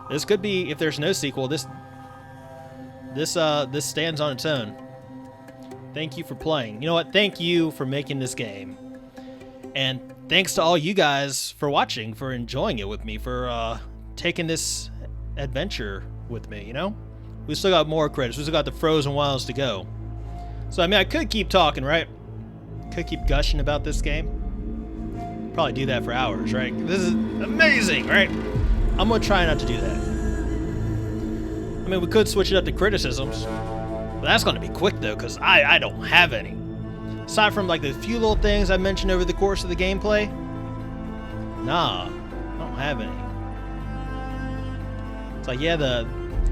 Speaker 1: This could be, if there's no sequel, this stands on its own. Thank you for playing. You know what? Thank you for making this game. And thanks to all you guys for watching, for enjoying it with me, for taking this adventure with me, you know? We still got more credits. We still got the Frozen Wilds to go. So, I mean, I could keep talking, right? Could keep gushing about this game. Probably do that for hours, right? This is amazing, right? I'm going to try not to do that. I mean, we could switch it up to criticisms. But that's going to be quick, though, because I don't have any. Aside from, like, the few little things I mentioned over the course of the gameplay, nah, I don't have any. It's like, yeah,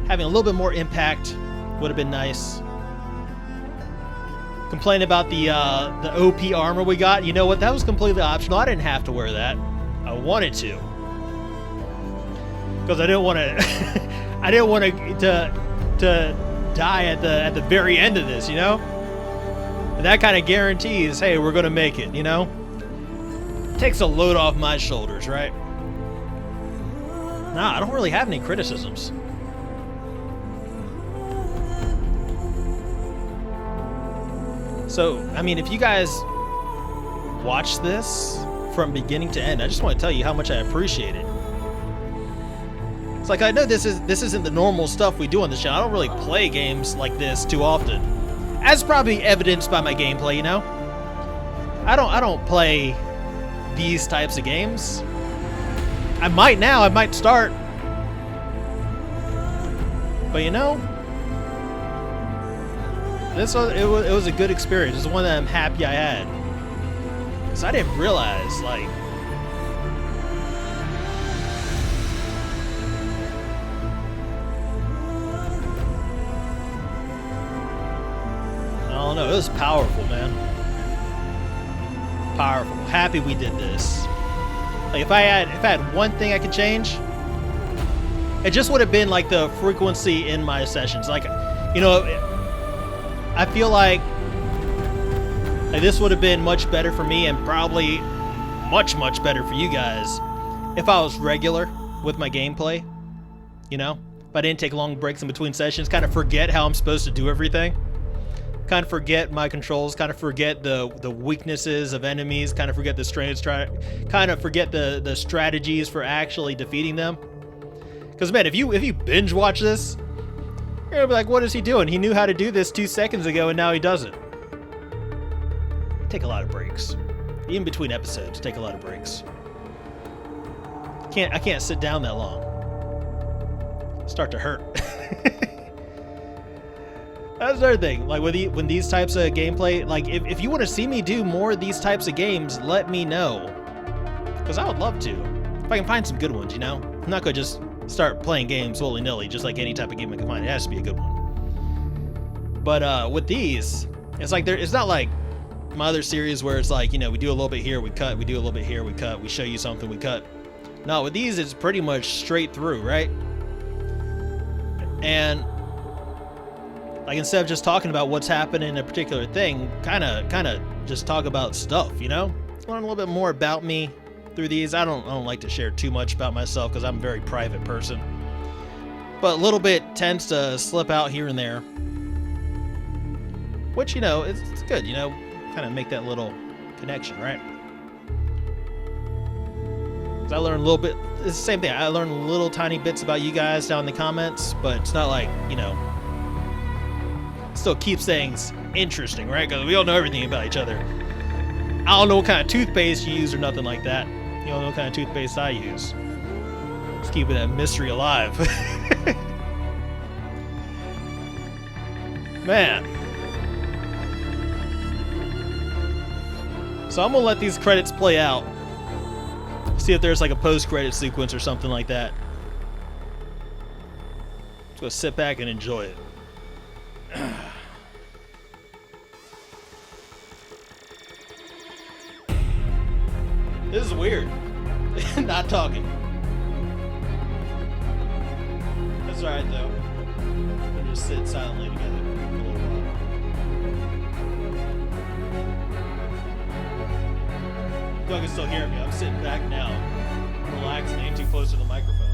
Speaker 1: having a little bit more impact would have been nice. Complain about the OP armor we got. You know what? That was completely optional. I didn't have to wear that. I wanted to. Because I didn't want to I didn't want to die at the very end of this, you know? And that kind of guarantees, hey, we're going to make it, you know? Takes a load off my shoulders, right? Nah, I don't really have any criticisms. So, I mean, if you guys watch this from beginning to end, I just want to tell you how much I appreciate it. It's like, I know this isn't the normal stuff we do on this channel. I don't really play games like this too often. As probably evidenced by my gameplay, you know? I don't play these types of games. I might now, I might start. But you know, it was a good experience. It's one that I'm happy I had. Because I didn't realize, like, I don't know, it was powerful, man. Powerful. Happy we did this. Like, if I had one thing I could change, it just would have been like the frequency in my sessions. Like, you know, I feel like this would have been much better for me and probably much better for you guys if I was regular with my gameplay. You know, if I didn't take long breaks in between sessions, kind of forget how I'm supposed to do everything. Kind of forget my controls, kind of forget the weaknesses of enemies, kind of forget the strengths, kind of forget the strategies for actually defeating them. Because man, if you binge watch this, you're gonna be like, what is he doing? He knew how to do this 2 seconds ago, and now he doesn't. Take a lot of breaks. Even between episodes, take a lot of breaks. I can't sit down that long. Start to hurt. That's another thing. Like when these types of gameplay, like if you want to see me do more of these types of games, let me know. Because I would love to. If I can find some good ones, you know? I'm not gonna just start playing games willy-nilly, just like any type of game I can find. It has to be a good one. But with these, it's like it's not like my other series where it's like, you know, we do a little bit here, we cut, we do a little bit here, we cut, we show you something, we cut. No, with these, it's pretty much straight through, right? And like instead of just talking about what's happening in a particular thing, kind of just talk about stuff, you know? Learn a little bit more about me through these. I don't like to share too much about myself because I'm a very private person. But a little bit tends to slip out here and there. Which, you know, it's good, you know? Kind of make that little connection, right? I learned a little bit. It's the same thing. I learned little tiny bits about you guys down in the comments, but it's not like, you know, still keeps things interesting, right? Because we all know everything about each other. I don't know what kind of toothpaste you use or nothing like that. You don't know what kind of toothpaste I use. Just keeping that mystery alive. Man. So I'm gonna let these credits play out. See if there's like a post-credit sequence or something like that. Just go sit back and enjoy it. This is weird. Not talking. That's alright though. We'll just sit silently together for a little while. You can still hear me. I'm sitting back now, relaxing, ain't too close to the microphone.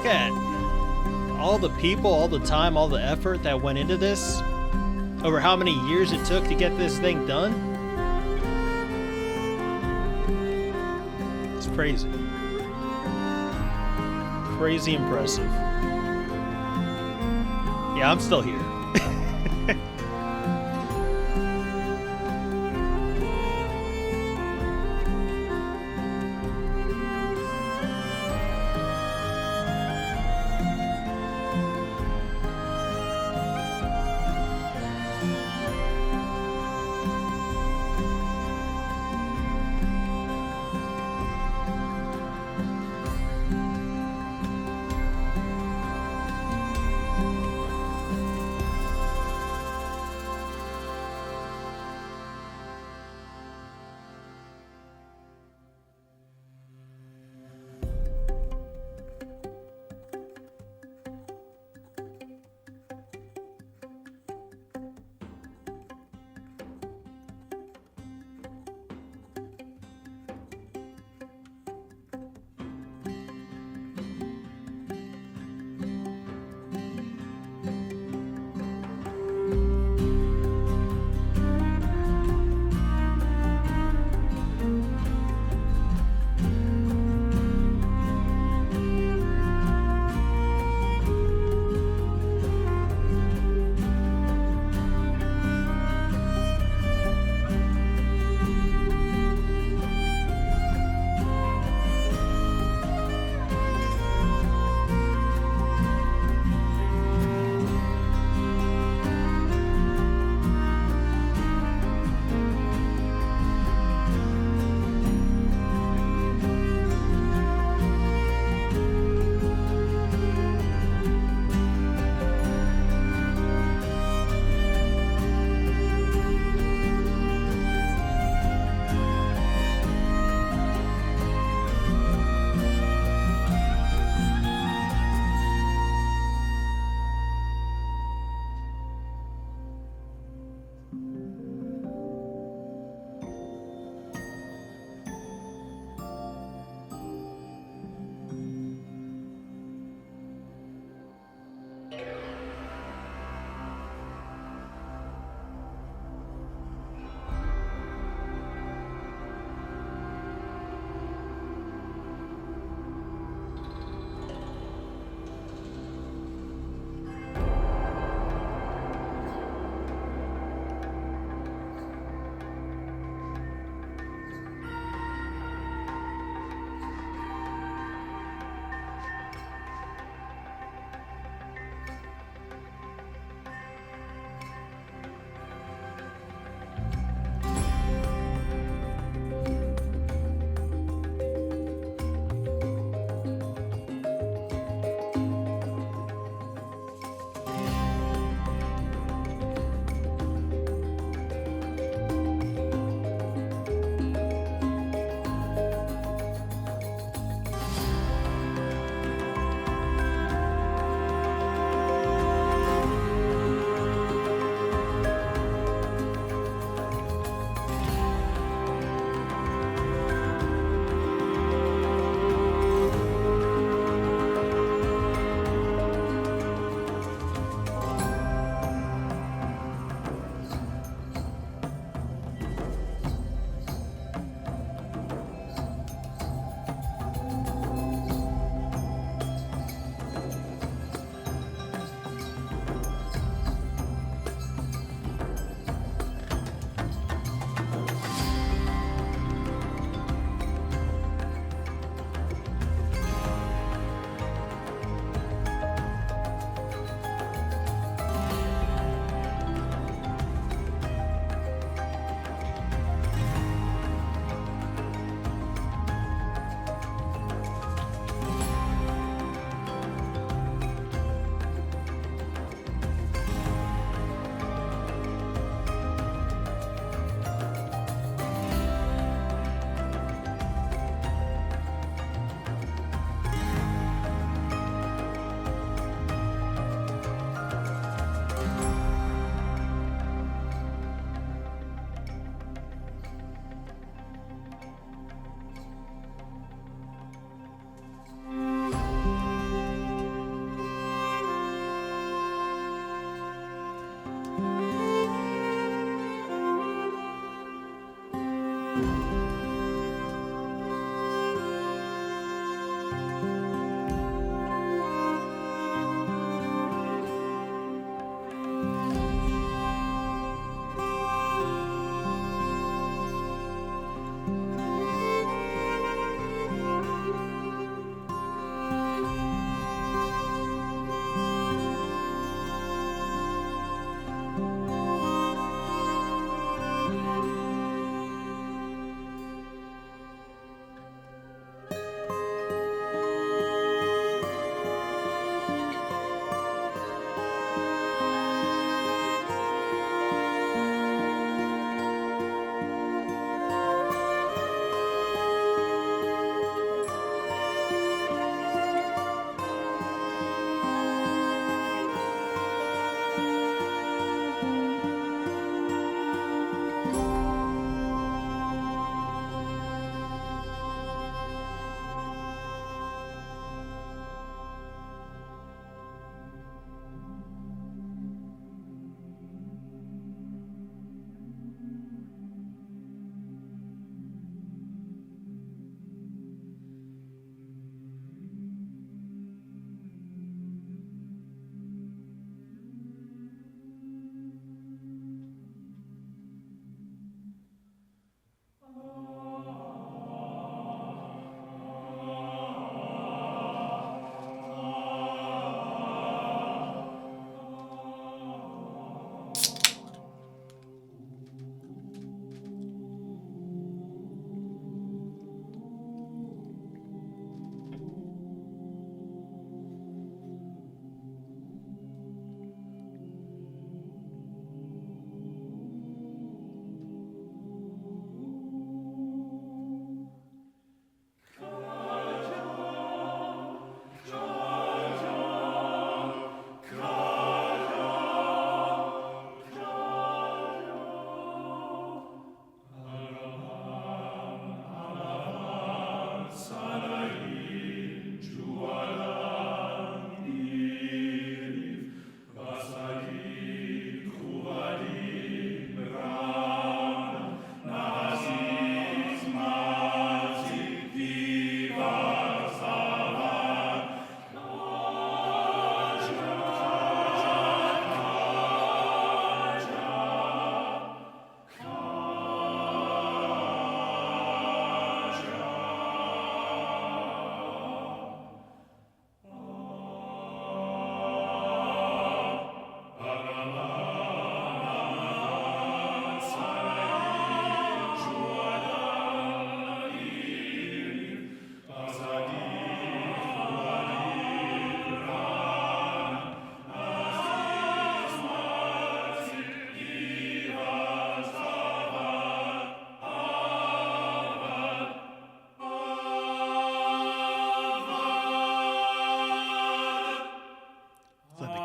Speaker 1: at all the people, all the time, all the effort that went into this, over how many years it took to get this thing done. It's crazy. Crazy impressive. Yeah, I'm still here.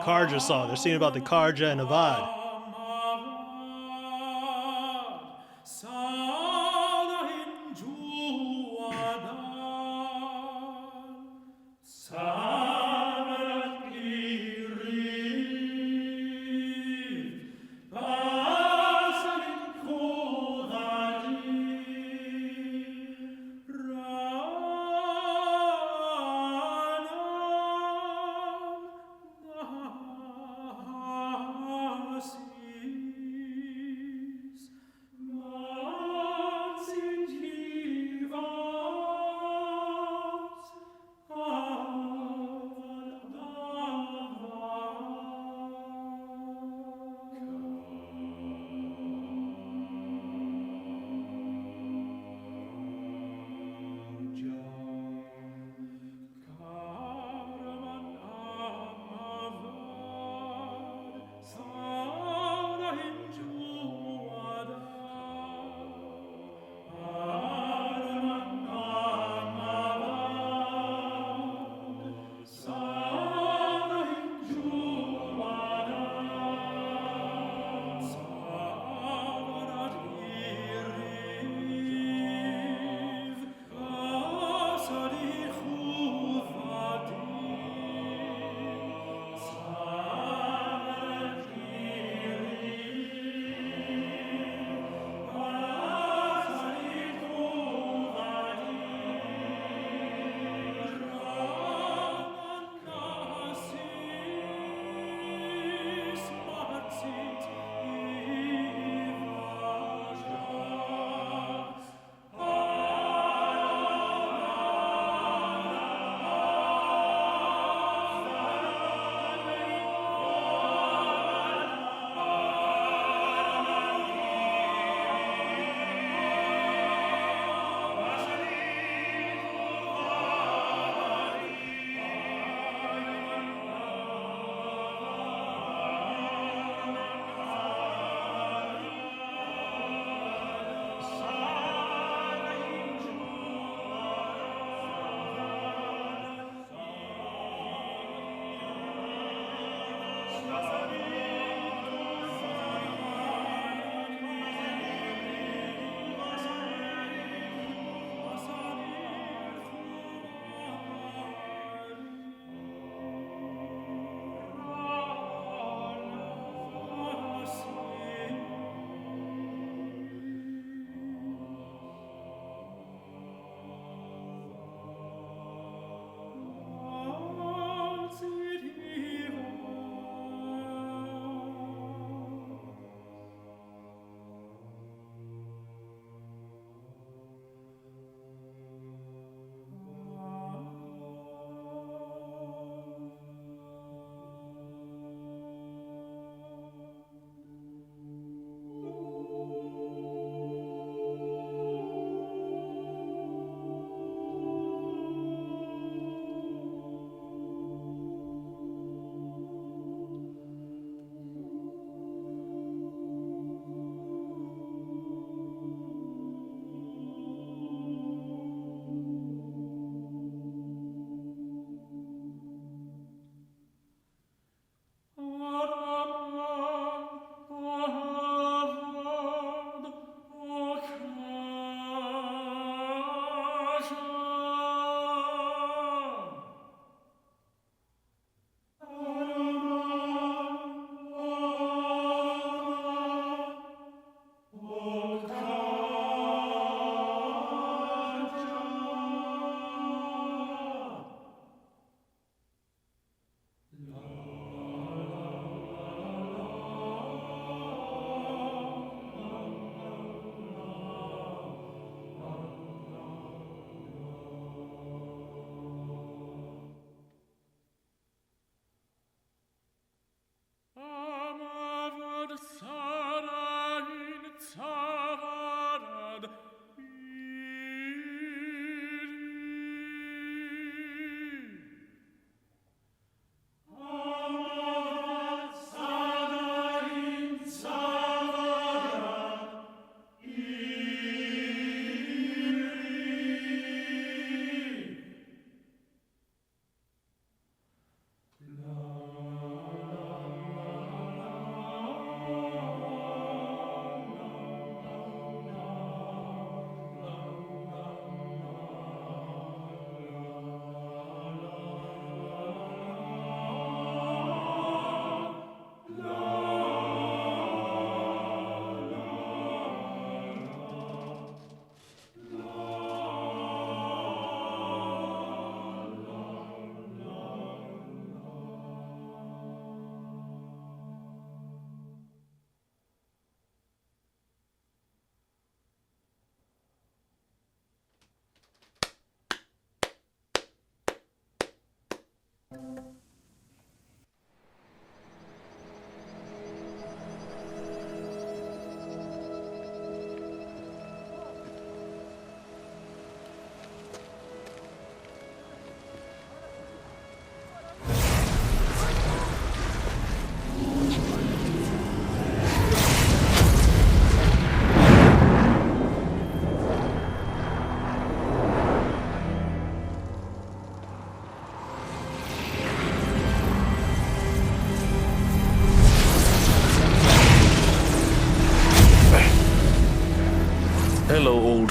Speaker 1: Karja song. They're singing about the Karja and Avad.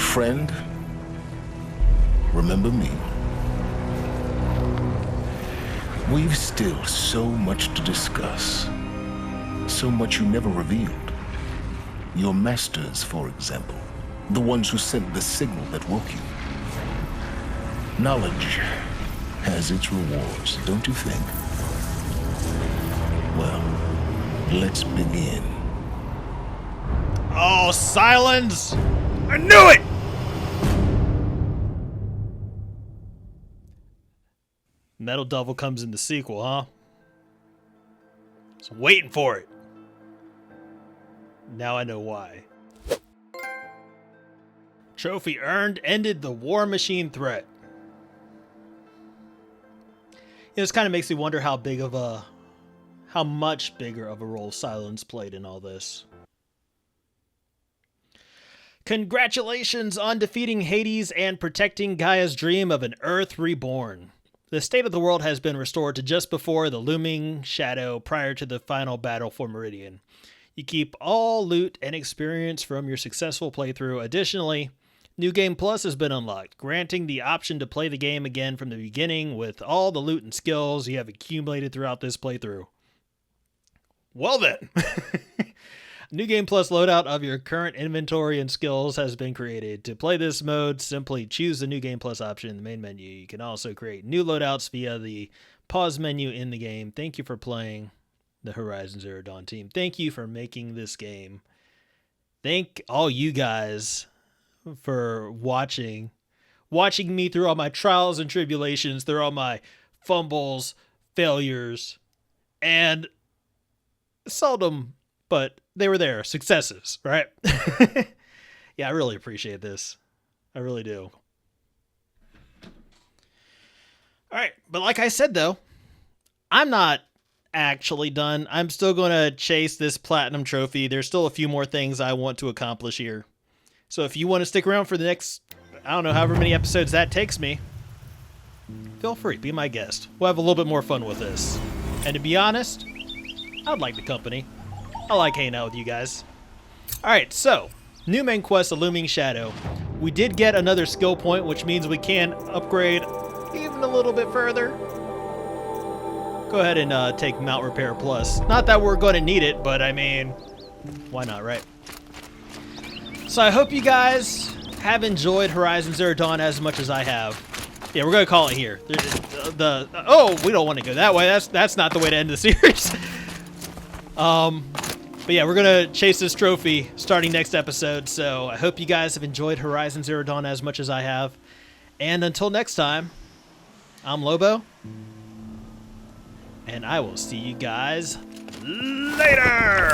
Speaker 10: Old friend, remember me? We've still so much to discuss. So much you never revealed. Your masters, for example. The ones who sent the signal that woke you. Knowledge has its rewards, don't you think? Well, let's begin.
Speaker 1: Oh, silence! I knew it! Metal Devil comes in the sequel, huh? Just waiting for it. Now I know why. Trophy earned ended the war machine threat. This kind of makes me wonder how much bigger of a role silence played in all this. Congratulations on defeating Hades and protecting Gaia's dream of an Earth reborn. The state of the world has been restored to just before the looming shadow prior to the final battle for Meridian. You keep all loot and experience from your successful playthrough. Additionally, New Game Plus has been unlocked, granting the option to play the game again from the beginning with all the loot and skills you have accumulated throughout this playthrough. Well then! New Game Plus loadout of your current inventory and skills has been created. To play this mode, simply choose the New Game Plus option in the main menu. You can also create new loadouts via the pause menu in the game. Thank you for playing the Horizon Zero Dawn team. Thank you for making this game. Thank all you guys for watching me through all my trials and tribulations, through all my fumbles, failures, and seldom, but they were there, successes, right? Yeah, I really appreciate this. I really do. All right, but like I said, though, I'm not actually done. I'm still going to chase this platinum trophy. There's still a few more things I want to accomplish here. So if you want to stick around for the next, I don't know, however many episodes that takes me, feel free, be my guest. We'll have a little bit more fun with this. And to be honest, I'd like the company. I like hanging out with you guys. Alright, so, new main quest, The Looming Shadow. We did get another skill point, which means we can upgrade even a little bit further. Go ahead and take Mount Repair Plus. Not that we're going to need it, but I mean, why not, right? So I hope you guys have enjoyed Horizon Zero Dawn as much as I have. Yeah, we're going to call it here. Oh, we don't want to go that way. That's not the way to end the series. But yeah, we're going to chase this trophy starting next episode. So I hope you guys have enjoyed Horizon Zero Dawn as much as I have. And until next time, I'm Lobo. And I will see you guys later!